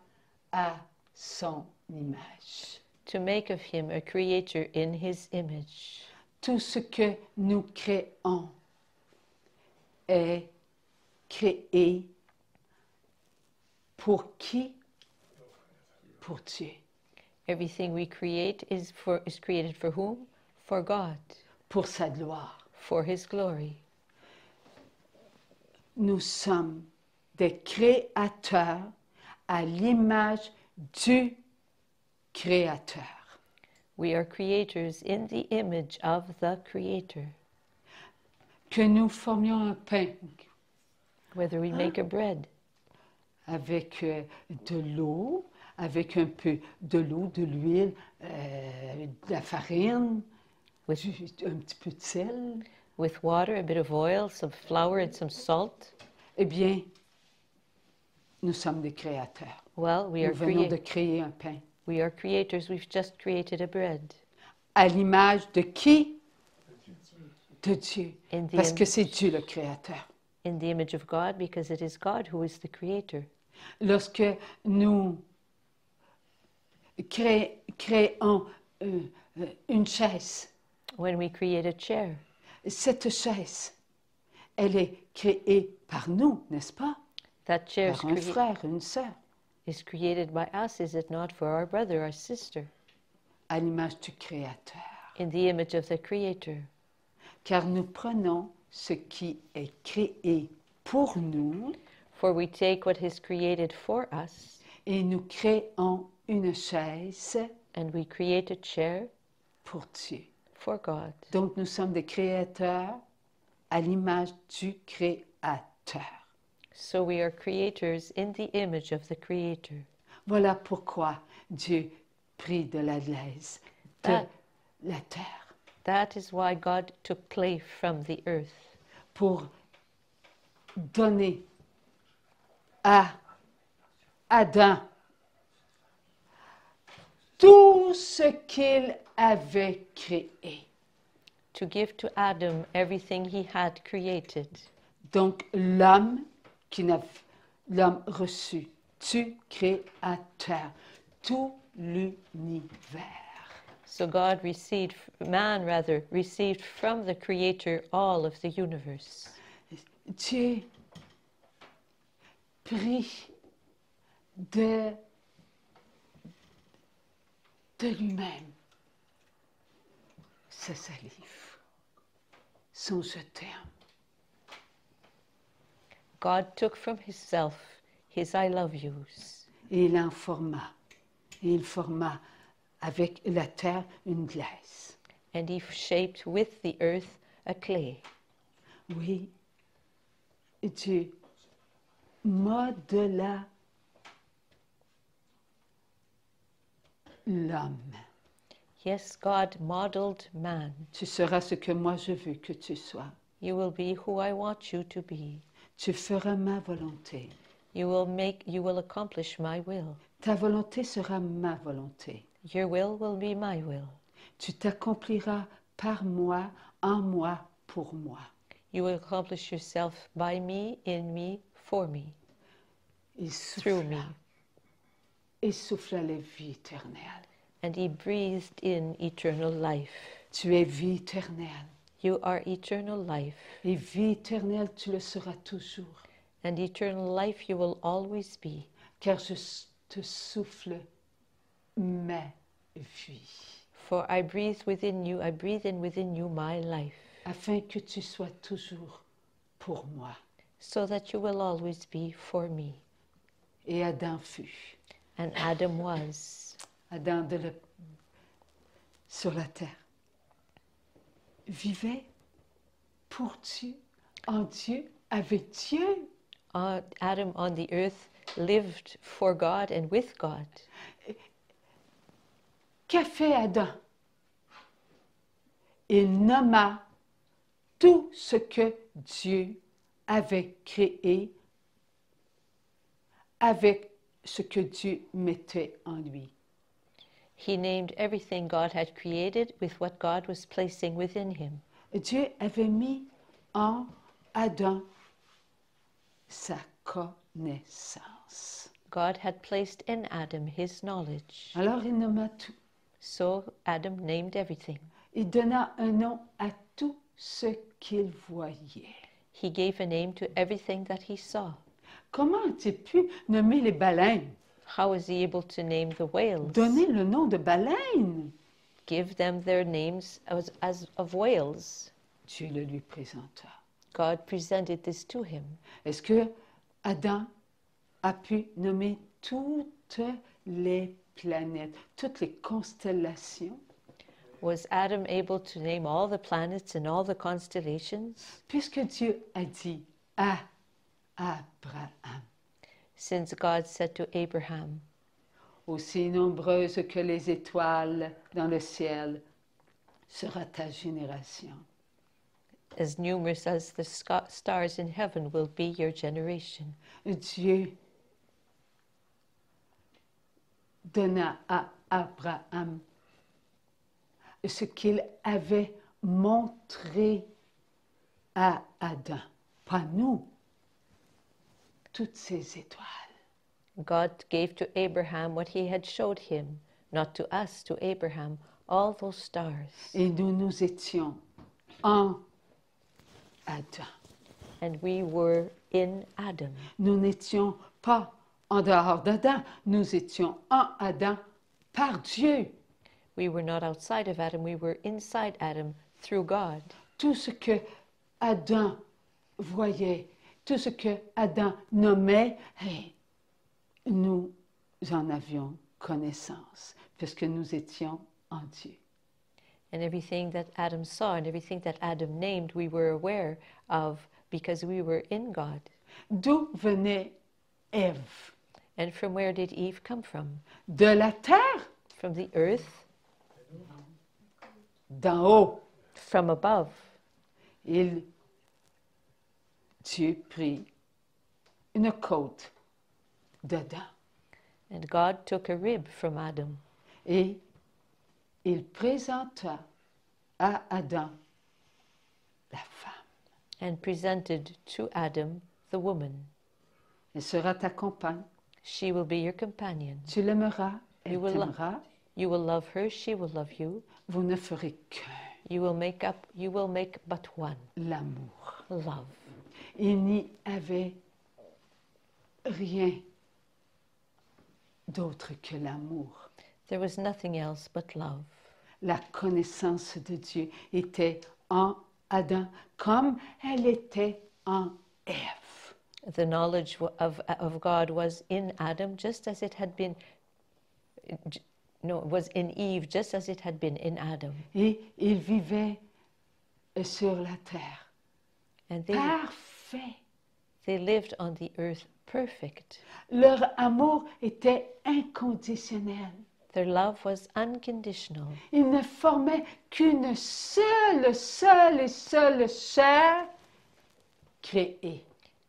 à son image. to make of him a creator in his image. Tout ce que nous créons est créé pour qui? Pour Dieu. Everything we create is created for whom? For God, Pour sa gloire. for his glory. Nous sommes des créateurs à l'image du Créateur. We are creators in the image of the Creator. Que nous formions un pain Whether we make a bread avec de l'eau, avec un peu de l'eau, de l'huile, de la farine, un petit peu de sel, with water, a bit of oil, some flour, and some salt, eh bien, nous sommes des créateurs. well, we Nous are, venons de créer un pain. we are creators. We've just created a bread. À l'image de qui? De Dieu. In the, Parce que im- c'est Dieu le créateur. in the image of God, because it is God who is the Creator. Lorsque nous créons une chaise, When we create a chair, cette chaise, elle est créée par nous, n'est-ce pas? that chair Par un frère, une sœur, is created by us, is it not, for our brother, our sister, à l'image du Créateur. in the image of the Creator. Car nous prenons ce qui est créé pour nous For we take what is created for us, et nous créons une chaise and we create a chair pour Dieu. for God. Donc nous sommes des créateurs à l'image du Créateur. So we are creators in the image of the Creator. Voilà pourquoi Dieu prit de la glaise, de That- la terre, That is why God took clay from the earth, pour donner à Adam tout ce qu'il avait créé. to give to Adam everything he had created. Donc l'homme l'homme reçu du Créateur, tout l'univers. So God received from the Creator all of the universe. Dieu prit de lui-même. Sa salive, son je t'aime. God took from himself his I love yous. Et il en forma. Et il forma avec la terre une glace. And he shaped with the earth a clay. Oui, Dieu modela l'homme. Yes, God modeled man. Tu seras ce que moi je veux que tu sois. You will be who I want you to be. Tu feras ma volonté. You will accomplish my will. Ta volonté sera ma volonté. Your will be my will. Tu t'accompliras par moi, en moi, pour moi. You will accomplish yourself by me, in me, for me, Il through me. souffla la vie éternelle. And he breathed in eternal life. Tu es vie éternelle. You are eternal life. Et vie éternelle, tu le seras toujours. And eternal life you will always be. Car je te souffle ma vie. For I breathe in within you my life. Afin que tu sois toujours pour moi. So that you will always be for me. Et Adam fut. And Adam was. Adam sur la terre vivait pour Dieu, en Dieu, avec Dieu. Adam on the earth lived for God and with God. Qu'a fait Adam? Il nomma tout ce que Dieu avait créé avec ce que Dieu mettait en lui. He named everything God had created with what God was placing within him. Dieu avait mis en Adam sa connaissance. God had placed in Adam his knowledge. Alors il nomma tout. So Adam named everything. Il donna un nom à tout ce qu'il voyait. He gave a name to everything that he saw. Comment a-t-il pu nommer les baleines? How was he able to name the whales? Donner le nom de baleine. Give them their names as of whales. Dieu le lui présenta. God presented this to him. Est-ce que Adam a pu nommer toutes les planètes, toutes les constellations? Was Adam able to name all the planets and all the constellations? Puisque Dieu a dit à Abraham, Since God said to Abraham, aussi nombreuse que les étoiles dans le ciel sera ta génération. as numerous as the stars in heaven will be your generation. Dieu donna à Abraham ce qu'il avait montré à Adam, pas nous, toutes ces étoiles. God gave to Abraham what he had showed him, not to us, to Abraham, all those stars. Et nous étions en Adam. And we were in Adam. Nous n'étions pas en dehors d'Adam, nous étions en Adam par Dieu. We were not outside of Adam, we were inside Adam through God. Tout ce que Adam voyait, tout ce que Adam nommait, nous en avions connaissance, puisque nous étions en Dieu. And everything that Adam saw and everything that Adam named, we were aware of because we were in God. D'où venait Ève? And from where did Eve come from? De la terre, From the earth, d'en haut. from above. Dieu prit une côte d'Adam And God took a rib from Adam. et il présenta à Adam la femme. And presented to Adam the woman. Elle sera ta compagne. She will be your companion. Tu l'aimeras, elle You will t'aimera. You will love her, she will love you. Vous ne ferez qu'un, You will make but one, l'amour. love. Il n'y avait rien d'autre que l'amour. There was nothing else but love. La connaissance de Dieu était en Adam comme elle était en Ève. The knowledge of God was in Adam just as it had been, no, it was in Eve just as it had been in Adam. Et ils vivaient sur la terre. And Parfait. they lived on the earth perfect. Leur amour était inconditionnel. Their love was unconditional. Ils ne formaient qu'une seule chair créée.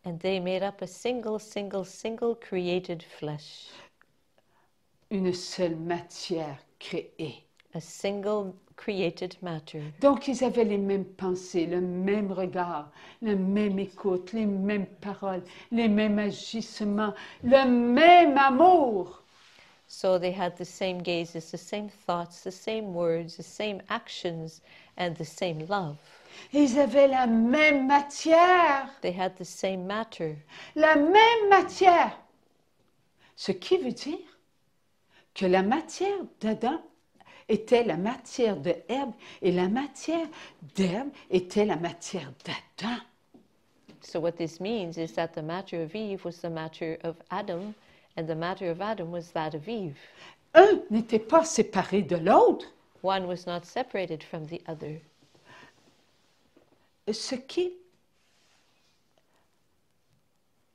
And they made up a single created flesh. Une seule matière créée. A single created matter. Donc, ils avaient les mêmes pensées, le même regard, la même écoute, les mêmes paroles, les mêmes agissements, le même amour. So they had the same gazes, the same thoughts, the same words, the same actions, and the same love. Ils avaient la même matière. They had the same matter. La même matière. Ce qui veut dire que la matière d'Adam était la matière de Ève et la matière d'Ève était la matière d'Adam. So what this means is that the matter of Eve was the matter of Adam, and the matter of Adam was that of Eve. Un n'était pas séparé de l'autre. One was not separated from the other. Ce qui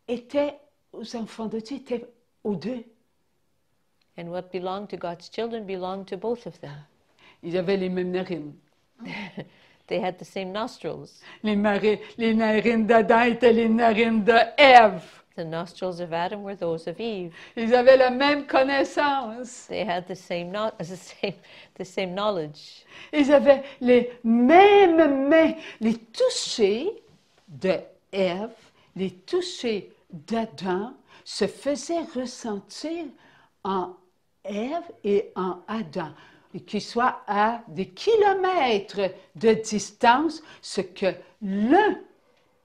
était aux enfants de Dieu était aux deux. And what belonged to God's children belonged to both of them. Ils avaient les mêmes narines. They had the same nostrils. Les narines d'Adam étaient les narines d'Ève. The nostrils of Adam were those of Eve. Ils avaient la même connaissance. They had the same knowledge. Ils avaient les mêmes mains. Les touchés de Ève, les touchés d'Adam se faisaient ressentir en Ève et en Adam, et qu'ils soient à des kilomètres de distance, ce que l'un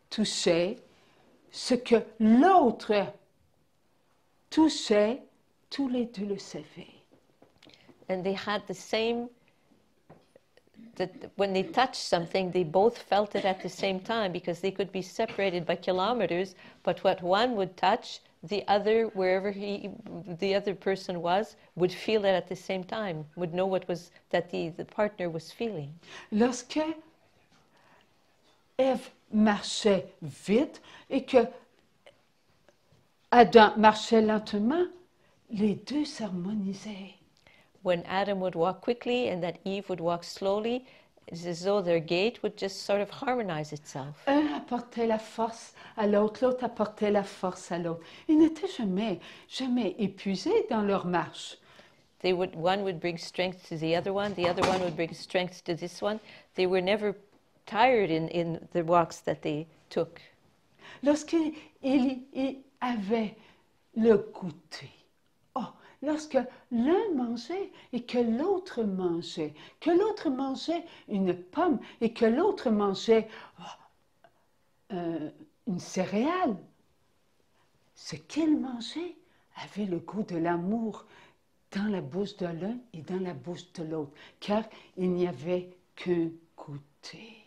touchait, ce que l'autre touchait, tous les deux le savaient. And they had the same, that when they touched something, they both felt it at the same time, because they could be separated by kilometers, but what one would touch, the other, wherever the other person was, would feel it at the same time, would know what was that the partner was feeling. Lorsque Ève marchait vite et que Adam marchait lentement, les deux s'harmonisaient. When Adam would walk quickly and that Eve would walk slowly, it's as though their gait would just sort of harmonize itself. Un apportait la force à l'autre, l'autre apportait la force à l'autre. Ils n'étaient jamais épuisés dans leur marche. One would bring strength to the other one would bring strength to this one. They were never tired in the walks that they took. Lorsqu'ils avaient le goûter, lorsque l'un mangeait et que l'autre mangeait une pomme et que l'autre mangeait une céréale, ce qu'ils mangeaient avait le goût de l'amour dans la bouche de l'un et dans la bouche de l'autre, car il n'y avait qu'un goûter.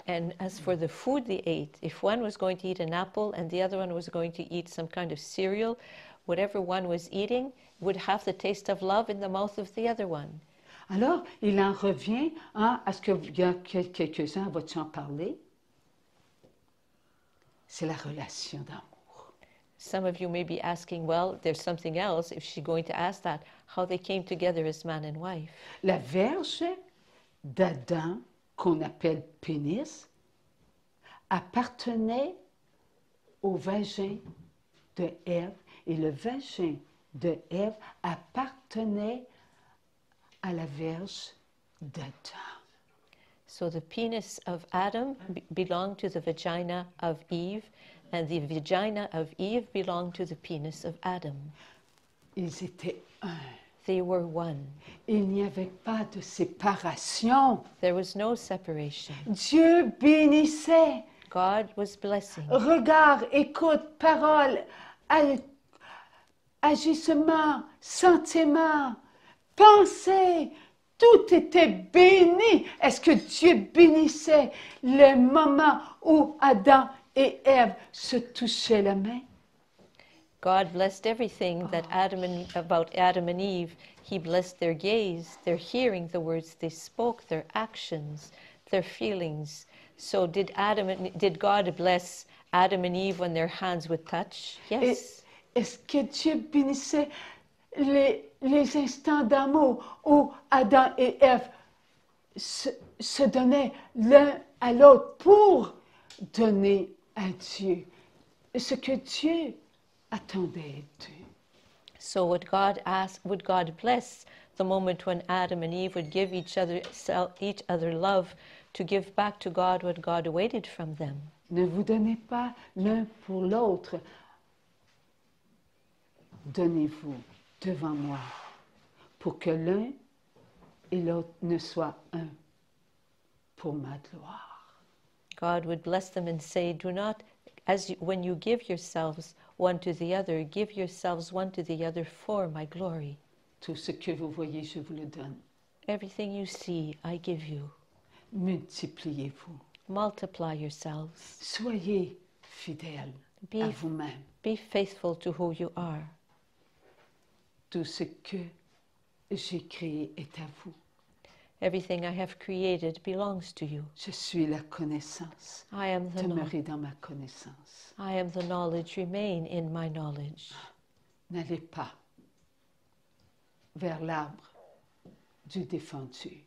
And as for the food they ate, if one was going to eat an apple and the other one was going to eat some kind of cereal, whatever one was eating would have the taste of love in the mouth of the other one. Alors, il en revient à ce qu'il y a quelques-uns, vas-tu en parler? C'est la relation d'amour. Some of you may be asking, well, there's something else, if she's going to ask that, how they came together as man and wife. La verge d'Adam, qu'on appelle pénis, appartenait au vagin de Ève, et le vagin de Ève appartenait à la verge d'Adam. So the penis of Adam belonged to the vagina of Eve, and the vagina of Eve belonged to the penis of Adam. Ils étaient un. They were one. Il n'y avait pas de séparation. There was no separation. Dieu bénissait. God was blessing. Regard, écoute, parole, agissement, sentiment, pensée, tout était béni. Est-ce que Dieu bénissait le moment où Adam et Ève se touchaient la main? God blessed everything about Adam and Eve. He blessed their gaze, their hearing the words they spoke, their actions, their feelings. So did God bless Adam and Eve when their hands would touch? Yes. Est-ce que Dieu bénissait les instants d'amour où Adam et Ève se donnaient l'un à l'autre pour donner à Dieu ce que Dieu attendait d'eux? So would God bless the moment when Adam and Eve would give each other love to give back to God what God awaited from them? Ne vous donnez pas l'un pour l'autre. Donnez-vous devant moi pour que l'un et l'autre ne soient un pour ma gloire. God would bless them and say, do not, when you give yourselves one to the other, give yourselves one to the other for my glory. Tout ce que vous voyez, je vous le donne. Everything you see, I give you. Multipliez-vous. Multiply yourselves. Soyez fidèles à vous-même. Be faithful to who you are. Tout ce que j'ai créé est à vous. Everything I have created belongs to you. Je suis la connaissance. I am the Demeurez dans ma connaissance. I am the knowledge. Remain in my knowledge. N'allez pas vers l'arbre du défendu.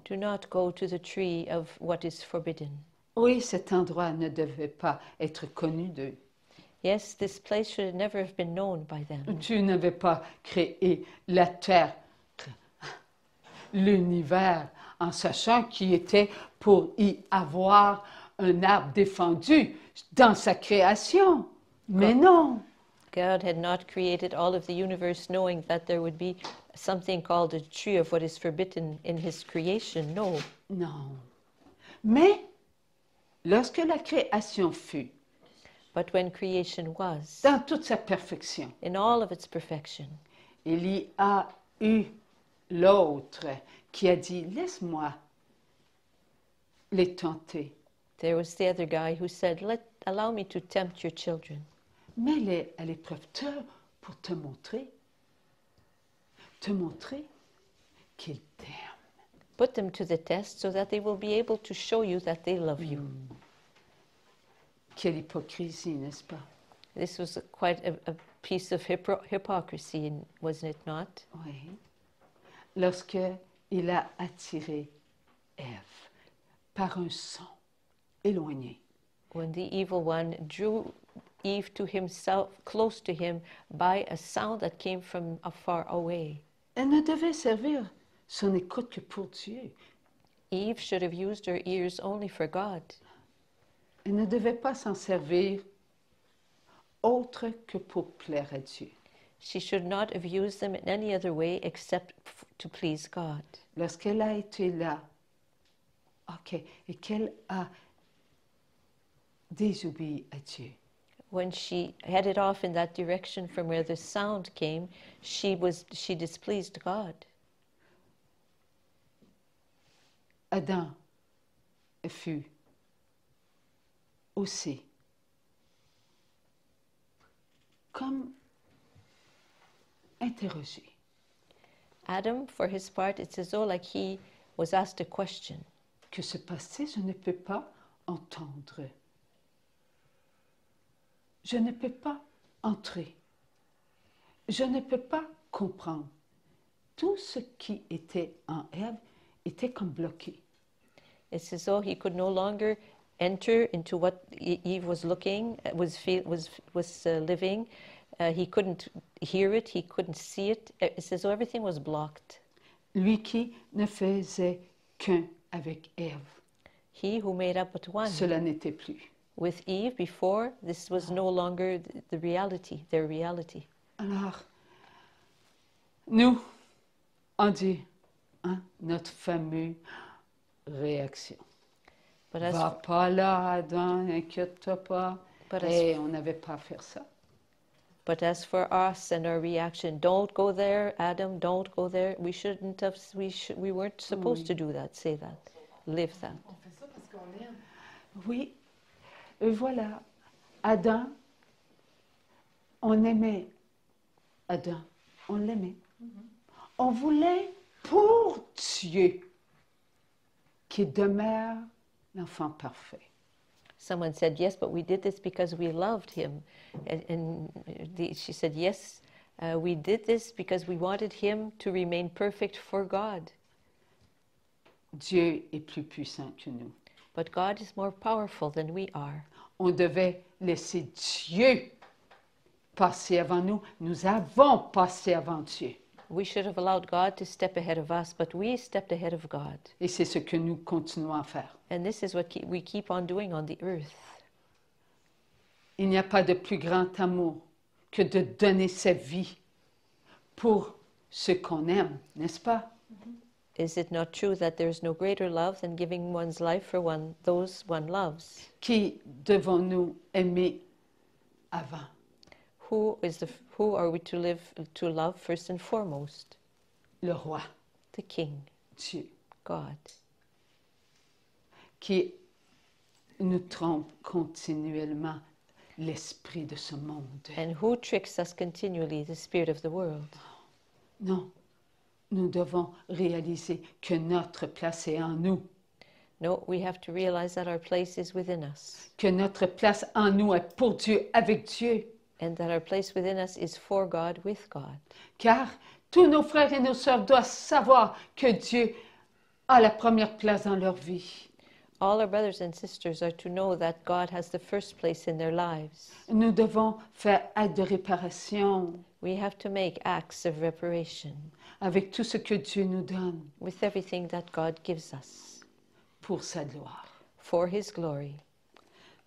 Do not go to the tree of what is forbidden. Oui, cet endroit ne devait pas être connu d'eux. Yes, this place should never have been known by them. Dieu n'avait pas créé la terre, l'univers, en sachant qu'il était pour y avoir un arbre défendu dans sa création. Mais non. God had not created all of the universe knowing that there would be something called a tree of what is forbidden in his creation. No. Non. Mais lorsque la création fut, but when creation was, dans toute sa perfection, in all of its perfection, il y a eu l'autre qui a dit, laisse-moi les tenter. There was the other guy who said, allow me to tempt your children. Mets-les à l'épreuve pour te montrer qu'ils t'aiment. Put them to the test so that they will be able to show you that they love you. Quelle hypocrisie, n'est-ce pas? This was quite a piece of hypocrisy, wasn't it not? Oui. Lorsque il a attiré Ève par un son éloigné. When the evil one drew Eve to himself, close to him, by a sound that came from afar away. Elle ne devait servir son écoute que pour Dieu. Eve should have used her ears only for God. Elle ne devait pas s'en servir autre que pour plaire à Dieu. She should not have used them in any other way except to please God. Lorsqu'elle a été là, et qu'elle a désobéi à Dieu. When she headed off in that direction from where the sound came, she displeased God. Adam fut aussi comme interrogé. Adam, for his part, it's as though like he was asked a question. Que se passe-t-il? Je ne peux pas entendre. Je ne peux pas entrer. Je ne peux pas comprendre. Tout ce qui était en Ève était comme bloqué. It's as though he could no longer enter into what Eve was looking, was living. He couldn't hear it. He couldn't see it. It's as though everything was blocked. Lui qui ne faisait qu'un avec Ève. He who made up but one. Cela n'était plus. With Eve before, this was no longer the reality, their reality. Alors, nous, on dit, notre fameuse réaction. Va pas là, Adam, inquiète-toi pas. Et on n'avait pas à faire ça. But as for us and our reaction, don't go there, Adam, don't go there. We shouldn't have, we weren't supposed to do that, say that, live that. On fait ça parce qu'on aime. Oui, et voilà. Adam, on aimait Adam, on l'aimait. On voulait pour Dieu qu'il demeure l'enfant parfait. Someone said, yes, but we did this because we loved him. She said, yes, we did this because we wanted him to remain perfect for God. Dieu est plus puissant que nous. But God is more powerful than we are. On devait laisser Dieu passer avant nous. Nous avons passé avant Dieu. We should have allowed God to step ahead of us, but we stepped ahead of God. Et c'est ce que nous continuons à faire. And this is what we keep on doing on the earth. Il n'y a pas de plus grand amour que de donner sa vie pour ce qu'on aime, n'est-ce pas? Is it not true that there is no greater love than giving one's life for those one loves? Qui devons-nous aimer avant? Who are we to love first and foremost? Le roi, The King, Dieu, God, qui nous trompe continuellement l'esprit de ce monde. and who tricks us continually, the spirit of the world. Non, nous devons réaliser que notre place est en nous, No, we have to realize that our place is within us, que notre place en nous est pour Dieu, avec Dieu. and that our place within us is for God, with God. Car tous nos frères et nos sœurs doivent savoir que Dieu a la première place dans leur vie. All our brothers and sisters are to know that God has the first place in their lives. Nous devons faire acte de réparation We have to make acts of reparation avec tout ce que Dieu nous donne with everything that God gives us pour sa gloire. for His glory.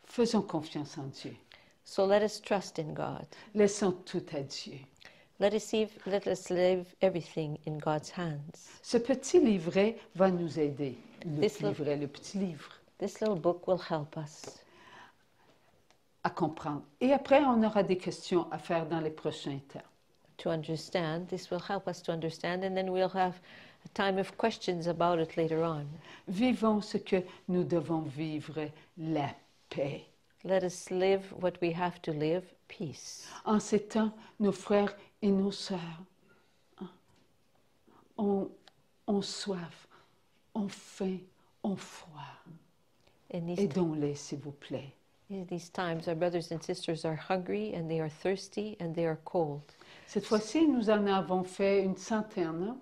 Faisons confiance en Dieu. So let us trust in God. Laissons tout à Dieu. Let us leave everything in God's hands. Ce petit livret va nous aider. Le This petit livret, le petit livre, This little book will help us à comprendre. Et après, on aura des questions à faire dans les prochains temps. to understand. This will help us to understand, and then we'll have a time of questions about it later on. Vivons ce que nous devons vivre, la paix. Let us live what we have to live, peace. En ces temps, nos frères et nos sœurs ont soif, ont faim, ont froid. In Aidons-les, s'il vous plaît. these times, our brothers and sisters are hungry, and they are thirsty, and they are cold. Cette fois-ci, nous en avons fait une centaine, hein?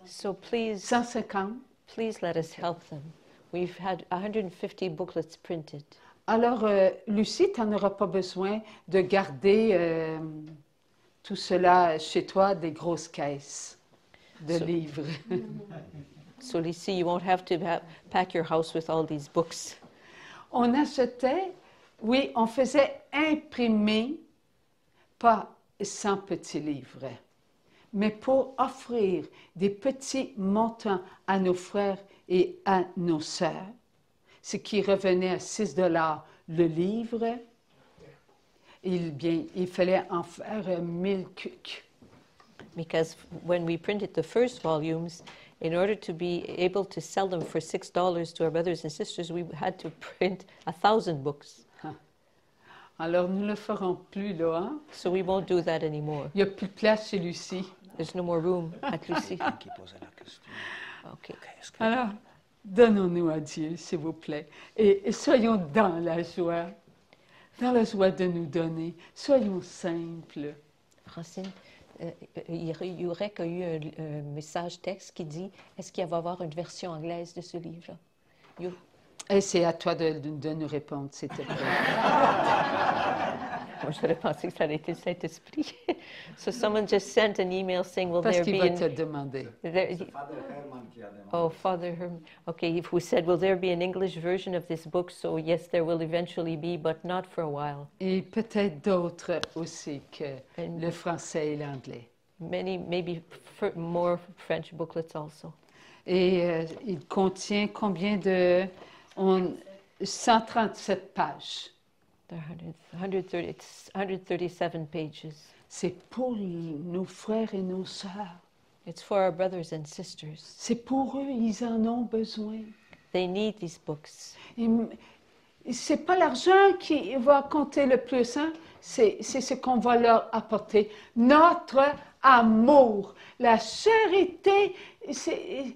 So please, 150. please let us help them. We've had 150 booklets printed. Alors, Lucie, tu n'auras pas besoin de garder tout cela chez toi, des grosses caisses de livres. So Lucy, you won't have to pack your house with all these books. On achetait, oui, on faisait imprimer, pas 100 petits livres, mais pour offrir des petits montants à nos frères et à nos sœurs, ce qui revenait à 6 $ le livre. Il fallait en faire 1000 cucs. Because when we printed the first volumes, in order to be able to sell them for $6 to our brothers and sisters, we had to print 1,000 books. Alors, nous ne le ferons plus, là. Hein? So we won't do that anymore. Il n'y a plus de place chez Lucie. There's no more room at Lucy. Qui posait la question. Okay. Qu'est-ce que Alors, donnons-nous à Dieu, s'il vous plaît. Et soyons dans la joie de nous donner. Soyons simples. Francine, il y aurait eu un message texte qui dit est-ce qu'il va y avoir une version anglaise de ce livre-là? Et c'est à toi de nous répondre, s'il te plaît. Moi, j'aurais pensé que ça allait être le Saint-Esprit. So someone just sent an email saying, will Parce there qu'il be va an... te demander. Father Herman qui a demandé. Oh, Father Herman. Okay, who said, will there be an English version of this book? So yes, there will eventually be, but not for a while. Et peut-être d'autres aussi que le français et l'anglais. Many, maybe more French booklets also. Et il contient combien de... 137 pages. There are 137 pages. c'est pour nos frères et nos sœurs. It's for our brothers and sisters. C'est pour eux, ils en ont besoin. They need these books. C'est pas l'argent qui va compter le plus, hein? C'est ce qu'on va leur apporter. Notre amour. La charité, c'est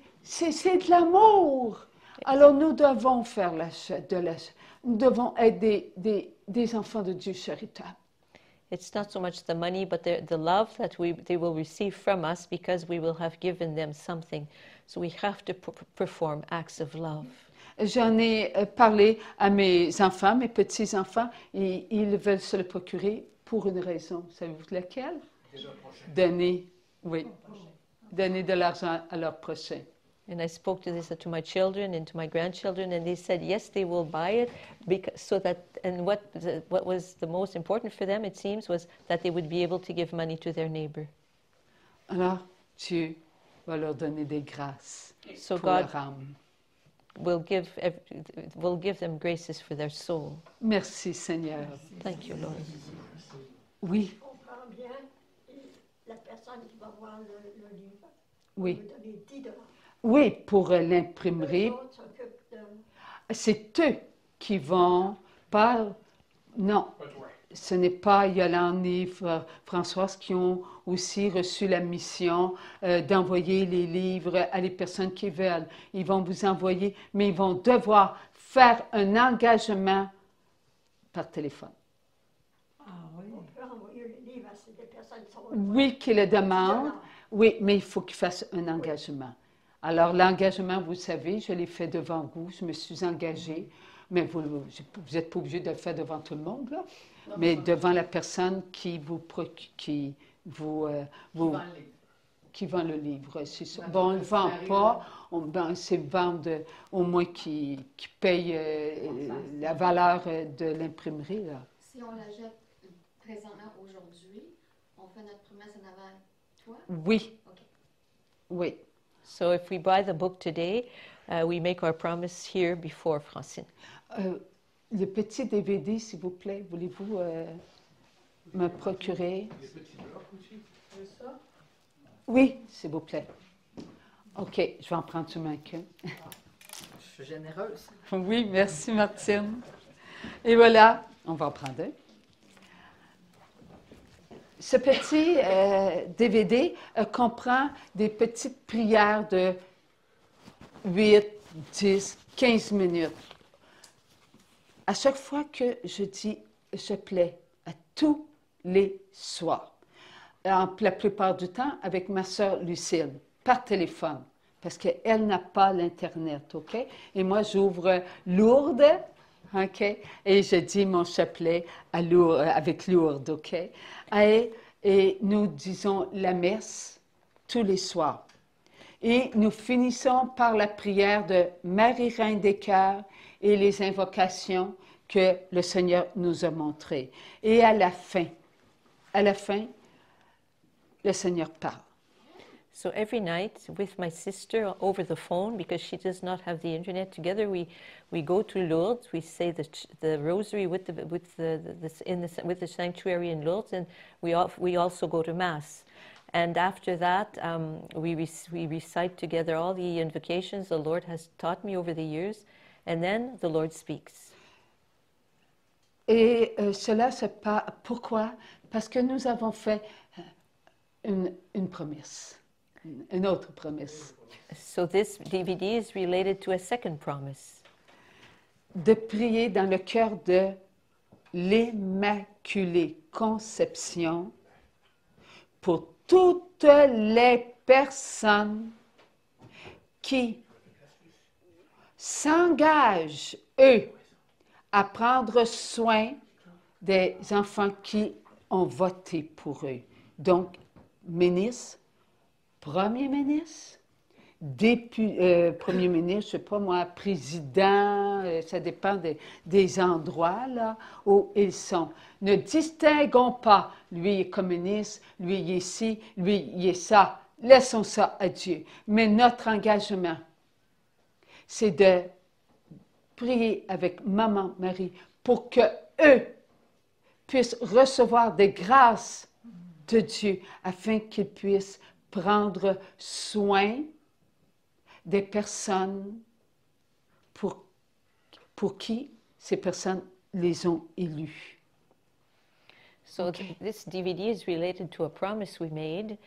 de l'amour. Alors nous devons faire nous devons être des enfants de Dieu charitables. It's not so much the money, but the love that they will receive from us because we will have given them something. So we have to perform acts of love. J'en ai parlé à mes enfants, mes petits-enfants, et ils veulent se le procurer pour une raison. Savez-vous laquelle? Donner de l'argent à leur prochain. And I spoke to this to my children and to my grandchildren, and they said yes, they will buy it so that. And what was the most important for them, it seems, was that they would be able to give money to their neighbor. Alors Dieu va leur donner des grâces So pour God leur âme. will give them graces for their soul. Merci Seigneur. Thank you, Lord. Oui, Je comprends bien la personne qui va voir le livre. oui, Vous donnez 10 $. oui, pour Les l'imprimerie. autres s'occupent de... C'est eux qui vont, pas, non, ce n'est pas Yolande ni Françoise qui ont aussi reçu la mission d'envoyer les livres à les personnes qui veulent. Ils vont vous envoyer, mais ils vont devoir faire un engagement par téléphone. Ah oui. On peut envoyer le livre à des personnes qui sont... Oui, qui le demandent, oui, mais il faut qu'ils fassent un engagement. Alors, l'engagement, vous savez, je l'ai fait devant vous, je me suis engagée, mais vous n'êtes pas obligé de le faire devant tout le monde, là, mais devant la personne qui vend le livre. C'est ça. Bon, on ne le vend pas, c'est vendre au moins qui paye la valeur de l'imprimerie, là. Si on l'achète présentement aujourd'hui, on fait notre promesse en avant toi? Oui, OK. oui. So if we buy the book today, we make our promise here before Francine. Le petit DVD, s'il vous plaît, voulez-vous me procurer? Oui, s'il vous plaît. OK, je vais en prendre sur ma queue. Je suis généreuse. Oui, merci Martine. Et voilà, on va en prendre un. Ce petit DVD comprend des petites prières de 8, 10, 15 minutes. À chaque fois que je dis « je plais », à tous les soirs, la plupart du temps avec ma sœur Lucille, par téléphone, parce qu'elle n'a pas l'Internet, OK? Et moi, j'ouvre Lourdes, OK? Et je dis mon chapelet avec Lourdes, OK? Et nous disons la messe tous les soirs. Et nous finissons par la prière de Marie, Reine des Cœurs et les invocations que le Seigneur nous a montrées. Et à la fin, le Seigneur parle. So every night with my sister over the phone, because she does not have the internet, together we go to Lourdes. We say the rosary with the sanctuary in Lourdes, and we also go to Mass. And after that, we recite together all the invocations the Lord has taught me over the years, and then the Lord speaks. Et cela, c'est pas pourquoi? Parce que nous avons fait une promesse. Une autre promesse. So this DVD is related to a second promise. De prier dans le cœur de l'Immaculée Conception pour toutes les personnes qui s'engagent, eux, à prendre soin des enfants qui ont voté pour eux. Donc, ministre, Premier ministre, Premier ministre, je ne sais pas moi, président, ça dépend des endroits là, où ils sont. Ne distinguons pas, lui est communiste, lui il est ci, lui il est ça. Laissons ça à Dieu. Mais notre engagement, c'est de prier avec Maman Marie pour que eux puissent recevoir des grâces de Dieu afin qu'il puisse prendre soin des personnes pour qui ces personnes les ont élus. So Okay. this DVD is related to a promise we made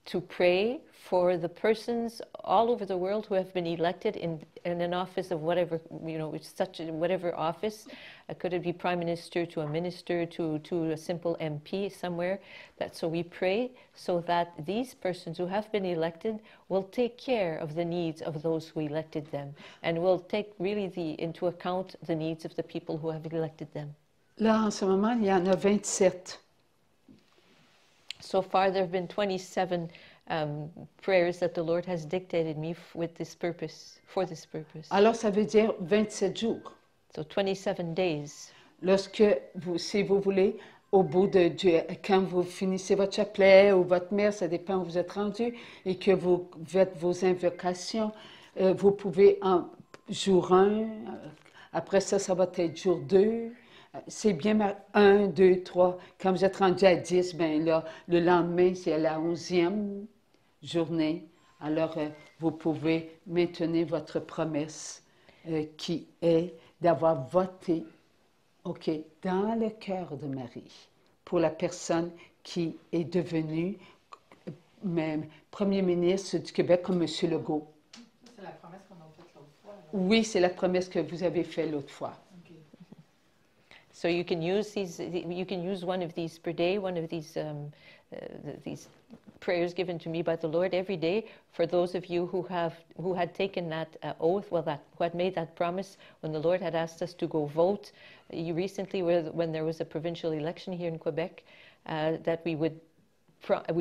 to pray for the persons all over the world who have been elected in an office of whatever, whatever office. Could it be prime minister to a minister to a simple MP somewhere? So we pray so that these persons who have been elected will take care of the needs of those who elected them and will take really into account the needs of the people who have elected them. Là, en ce moment, il y en a 27. So far, there have been 27 prayers that the Lord has dictated me with this purpose, for this purpose. Alors, ça veut dire 27 jours. So 27 days. Lorsque vous, si vous voulez, au bout de Dieu, quand vous finissez votre chapelet ou votre messe, ça dépend où vous êtes rendu, et que vous faites vos invocations, vous pouvez en jour 1, après ça, ça va être jour 2. C'est bien 1, 2, 3. Quand vous êtes rendu à 10, bien là, le lendemain, c'est la 11e journée. Alors, vous pouvez maintenir votre promesse qui est d'avoir voté, OK, dans le cœur de Marie, pour la personne qui est devenue même Premier ministre du Québec comme M. Legault. C'est la promesse qu'on a faite l'autre fois. Là. Oui, c'est la promesse que vous avez faite l'autre fois. Okay. So you can use one of these per day, one of these prayers given to me by the Lord every day for those of you who had taken that oath, who had made that promise when the Lord had asked us to go vote. You recently, when there was a provincial election here in Quebec, that we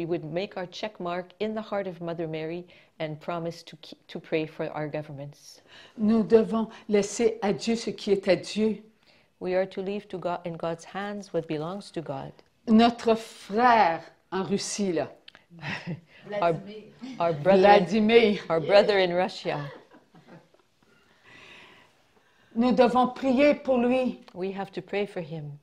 would make our check mark in the heart of Mother Mary and promise to pray for our governments. Nous devons laisser à Dieu ce qui est à Dieu. We are to leave to God, in God's hands what belongs to God. Notre frère en Russie, là, our brother, Vladimir, our brother in Russia. nous devons prier pour lui We have to pray for him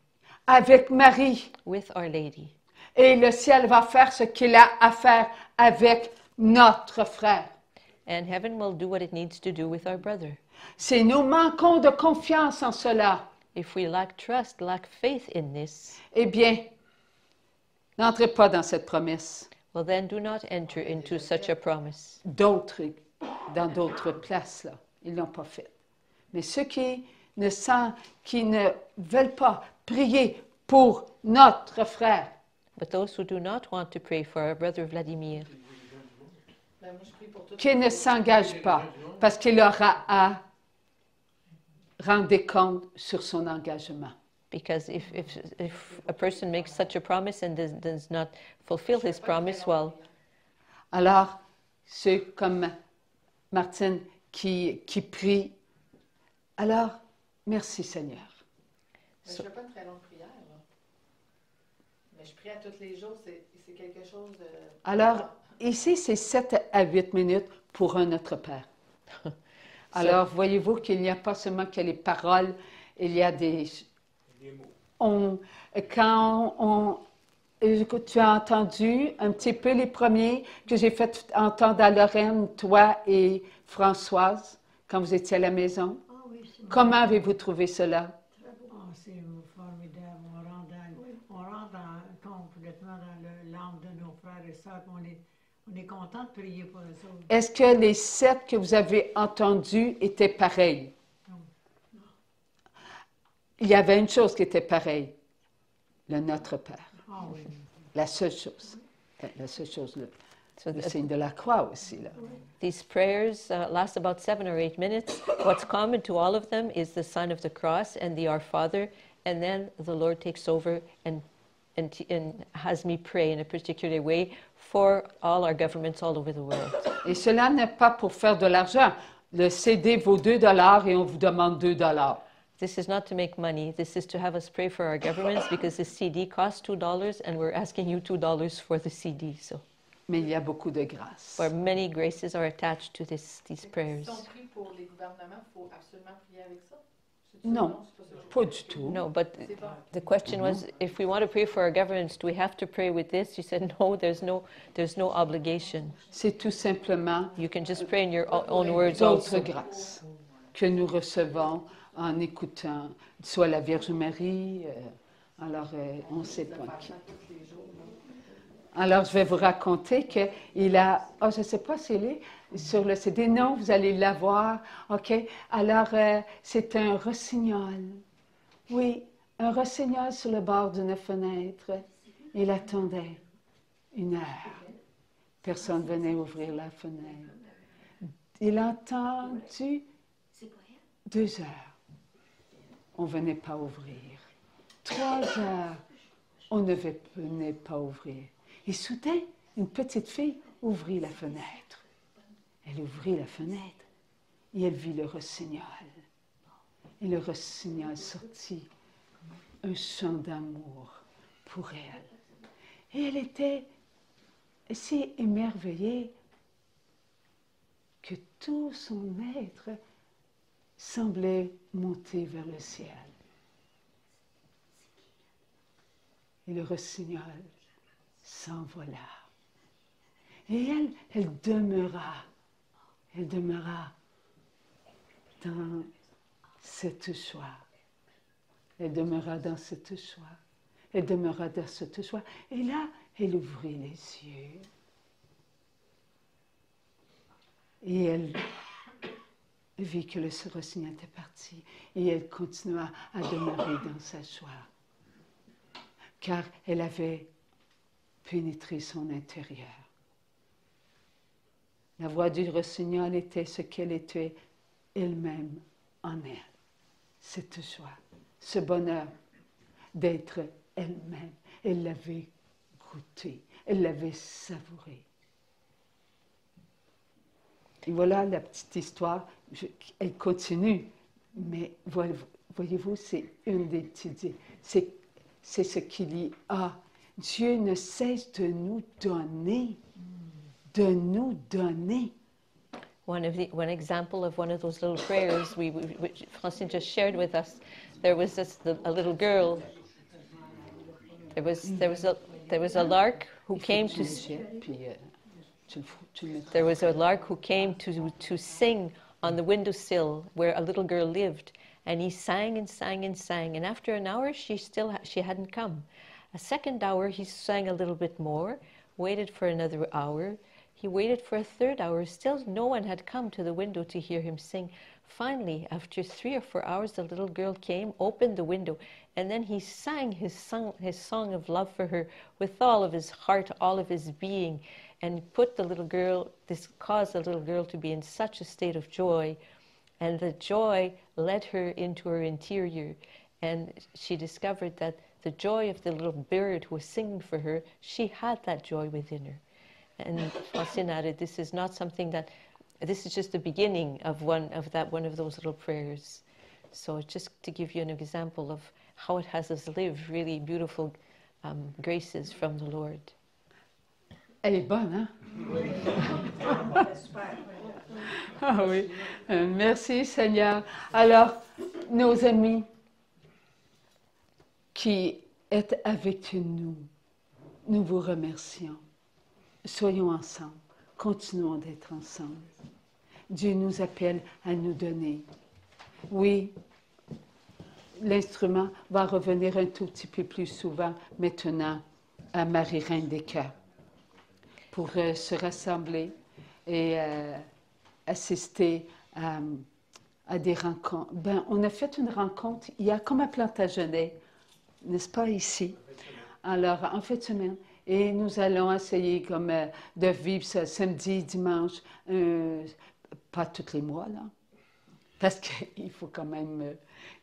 avec Marie. with Our Lady. Et le ciel va faire ce qu'il a à faire avec notre frère. And heaven will do what it needs to do with our brother. Si nous manquons de confiance en cela, If we lack trust, lack faith in this, eh bien, n'entrez pas dans cette promesse. well then do not enter into such a promise. D'autres, dans d'autres places, là, ils ne l'ont pas fait. Mais ceux qui ne veulent pas prier pour notre frère, But those who do not want to pray for our brother Vladimir, Ben, moi, je prie pour tout. qui ne s'engagent pas, parce qu'il aura à rendre des comptes sur son engagement. because if a person makes such a promise and does not fulfill his promise, well, Alors, ceux comme Martine qui prient, alors, merci Seigneur. Ben, je ne fais pas une très longue prière. Là. Mais je prie à tous les jours. C'est quelque chose de... Alors, ici, c'est 7 à 8 minutes pour un Notre Père. Alors, voyez-vous qu'il n'y a pas seulement que les paroles, il y a des mots. Tu as entendu un petit peu les premiers que j'ai fait entendre à Lorraine, toi et Françoise, quand vous étiez à la maison. Ah oui, c'est Comment avez-vous trouvé cela? très beau. Ah, c'est formidable. On rentre complètement dans l'âme de nos frères et sœurs. On est content de prier pour eux autres. Est-ce que les 7 que vous avez entendus étaient pareils? Non. Il y avait une chose qui était pareille, le Notre Père. Ah oui. La seule chose. La seule chose, so le signe de la croix aussi. Là. these prayers last about 7 or 8 minutes. What's common to all of them is the sign of the cross and the Our Father, and then the Lord takes over and has me pray in a particular way for all our governments all over the world. Et cela n'est pas pour faire de l'argent. Le CD vaut 2 $ et on vous demande 2 $. This is not to make money. This is to have us pray for our governments because the CD costs $2 and we're asking you $2 for the CD. So, Mais il y a beaucoup de grâce. for many graces are attached to these prayers. Si on prie pour les gouvernements, il faut absolument prier avec ça. Non, pas du tout. No, but the question was, if we want to pray for our governments, do we have to pray with this? You said, no, there's no obligation. C'est tout simplement You can just pray in your own words d'autres also. grâces que nous recevons en écoutant soit la Vierge Marie, on ne sait pas qui. Alors, je vais vous raconter qu'il a, je ne sais pas s'il est sur le CD, non, vous allez l'avoir, OK? Alors, c'est un rossignol. Oui, un rossignol sur le bord d'une fenêtre. Il attendait 1 heure. Personne venait ouvrir la fenêtre. Il a entendu 2 heures. On ne venait pas ouvrir. 3 heures. On ne venait pas ouvrir. Et soudain, une petite fille ouvrit la fenêtre. Elle ouvrit la fenêtre et elle vit le rossignol. Et le rossignol sortit un chant d'amour pour elle. Et elle était si émerveillée que tout son être semblait monter vers le ciel. Et le rossignol s'envola. Et elle demeura dans cette joie. Elle demeura dans cette joie. Elle demeura dans cette joie. Et là, elle ouvrit les yeux. Et elle vit que le rossignol était parti. Et elle continua à demeurer dans sa joie. Car elle avait pénétré son intérieur. La voix du rossignol était ce qu'elle était elle-même en elle. Cette joie, ce bonheur d'être elle-même. Elle l'avait goûté, elle l'avait savouré. Et voilà la petite histoire. Elle continue, mais voyez-vous, c'est une des petites... C'est ce qu'il y a. Dieu ne cesse de nous donner, de nous donner. One example of one of those little prayers which Francine just shared with us. There was a little girl. There was a lark who came to. There was a lark who came to sing on the windowsill where a little girl lived. And he sang and sang and sang. And after an hour, she hadn't come. A second hour, he sang a little bit more, waited for another hour. He waited for a third hour. Still, no one had come to the window to hear him sing. Finally, after 3 or 4 hours, the little girl came, opened the window, and then he sang his song of love for her with all of his heart, all of his being, and caused the little girl to be in such a state of joy. And the joy led her into her interior. And she discovered that the joy of the little bird who was singing for her, she had that joy within her. And Francine added, this is just the beginning of one of those little prayers. So just to give you an example of how it has us live really beautiful graces from the Lord. Elle est bonne, hein? Ah oui, merci Seigneur. Alors, nos amis qui êtes avec nous, nous vous remercions. Soyons ensemble, continuons d'être ensemble. Dieu nous appelle à nous donner. Oui, l'instrument va revenir un tout petit peu plus souvent maintenant à Marie Reine des Cœurs pour se rassembler et assister à des rencontres. On a fait une rencontre hier, comme à Plantagenet, n'est-ce pas, ici? Alors, en fin de semaine. Et nous allons essayer comme de vivre ça samedi, dimanche, pas tous les mois, là. Parce qu'il faut quand même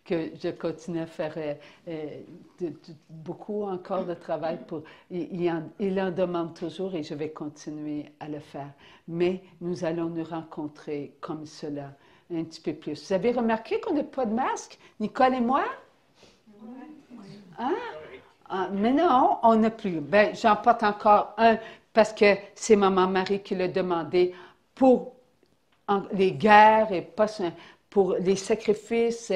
que je continue à faire beaucoup encore de travail. Il en demande toujours et je vais continuer à le faire. Mais nous allons nous rencontrer comme cela un petit peu plus. Vous avez remarqué qu'on n'a pas de masque, Nicole et moi? Hein? Ah, mais non, on n'a plus. J'en porte encore un parce que c'est Maman Marie qui l'a demandé pour les guerres et pas pour les sacrifices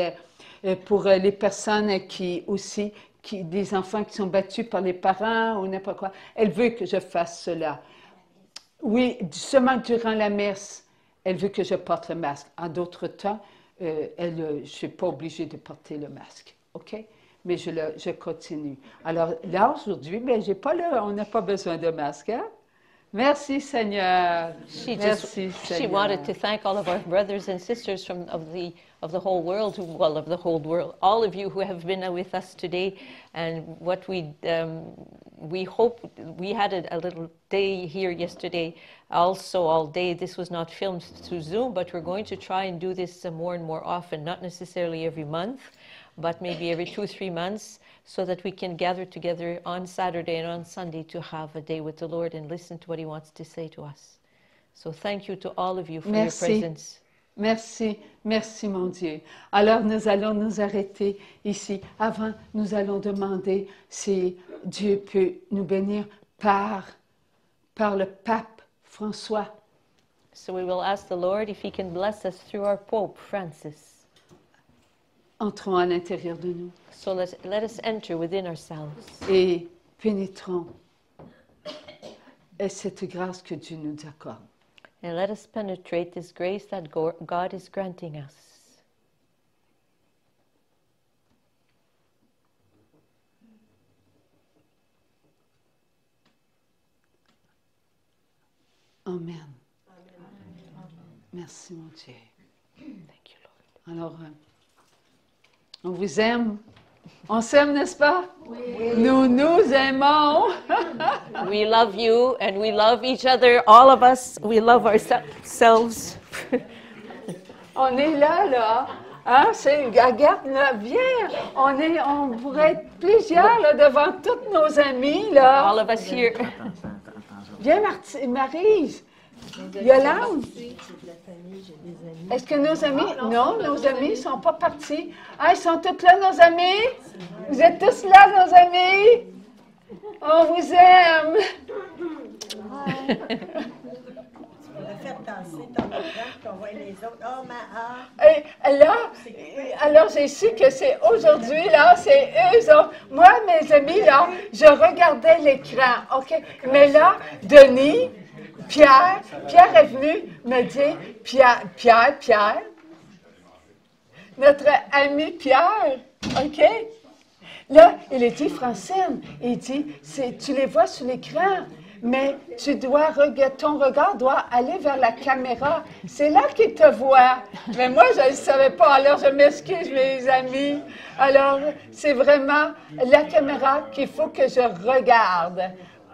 pour les personnes qui aussi, des enfants qui sont battus par les parents ou n'importe quoi. Elle veut que je fasse cela. Oui, seulement durant la messe, elle veut que je porte le masque. En d'autres temps, je ne suis pas obligée de porter le masque. OK? Mais je continue. Alors là, aujourd'hui, on n'a pas besoin de masque. Hein? Merci, Seigneur. Merci, Seigneur. She wanted to thank all of our brothers and sisters of the whole world, of the whole world, all of you who have been with us today, and what we hope. We had a little day here yesterday, also all day. This was not filmed through Zoom, but we're going to try and do this more and more often, not necessarily every month, but maybe every 2 or 3 months, so that we can gather together on Saturday and on Sunday to have a day with the Lord and listen to what He wants to say to us. So thank you to all of you for your presence. Merci, merci mon Dieu. Alors nous allons nous arrêter ici. Avant, nous allons demander si Dieu peut nous bénir par le pape François. So we will ask the Lord if He can bless us through our Pope Francis. Entrons à l'intérieur de nous. So let us enter within ourselves. Et pénétrons cette grâce que Dieu nous accorde. And let us penetrate this grace that God is granting us. Amen. Merci mon Dieu. Thank you, Lord. Alors, on vous aime. On s'aime, n'est-ce pas? Oui. Nous nous aimons. We love you and we love each other. All of us, we love ourselves. On est là. Hein? Regarde, là, viens. On pourrait être plusieurs là, devant tous nos amis. Là. All of us here. Viens, Maryse. Yolande. Est-ce que nos amis... Non, nos amis ne sont pas partis. Ah, ils sont tous là, nos amis? Vous êtes tous là, nos amis? On vous aime. Faire danser ton exemple, qu'on voit les autres. Oh, ma Là, alors j'ai su que c'est aujourd'hui, là, c'est eux autres. Moi, mes amis, là, je regardais l'écran, OK? Mais là, Denis, Pierre est venu me dire, Pierre, notre ami Pierre, OK? Là, il a dit, Francine, il dit, tu les vois sur l'écran, mais ton regard doit aller vers la caméra. C'est là qu'il te voit. Mais moi, je ne savais pas, alors je m'excuse, mes amis. Alors, c'est vraiment la caméra qu'il faut que je regarde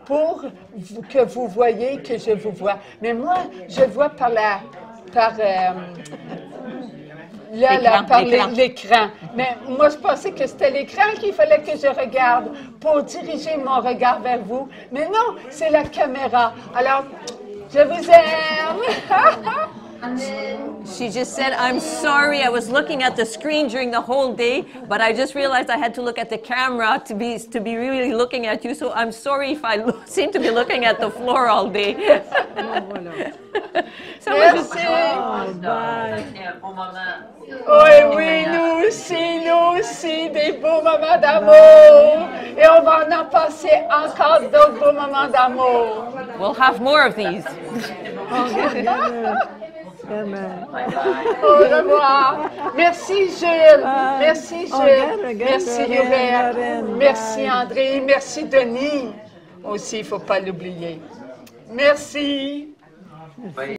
pour que vous voyez que je vous vois. Mais moi, je vois par l'écran. Mais moi, je pensais que c'était l'écran qu'il fallait que je regarde pour diriger mon regard vers vous. Mais non, c'est la caméra. Alors, je vous aime. She just said, I'm sorry, I was looking at the screen during the whole day, but I just realized I had to look at the camera to be really looking at you, so I'm sorry if I seem to be looking at the floor all day. Merci. Oui, nous aussi, des beaux moments d'amour. Et on va en passer encore d'autres beaux moments d'amour. We'll have more of these. Au revoir. Merci Gilles. Merci Gilles. Merci Hubert. Merci André. Merci Denis. Aussi, il ne faut pas l'oublier. Merci.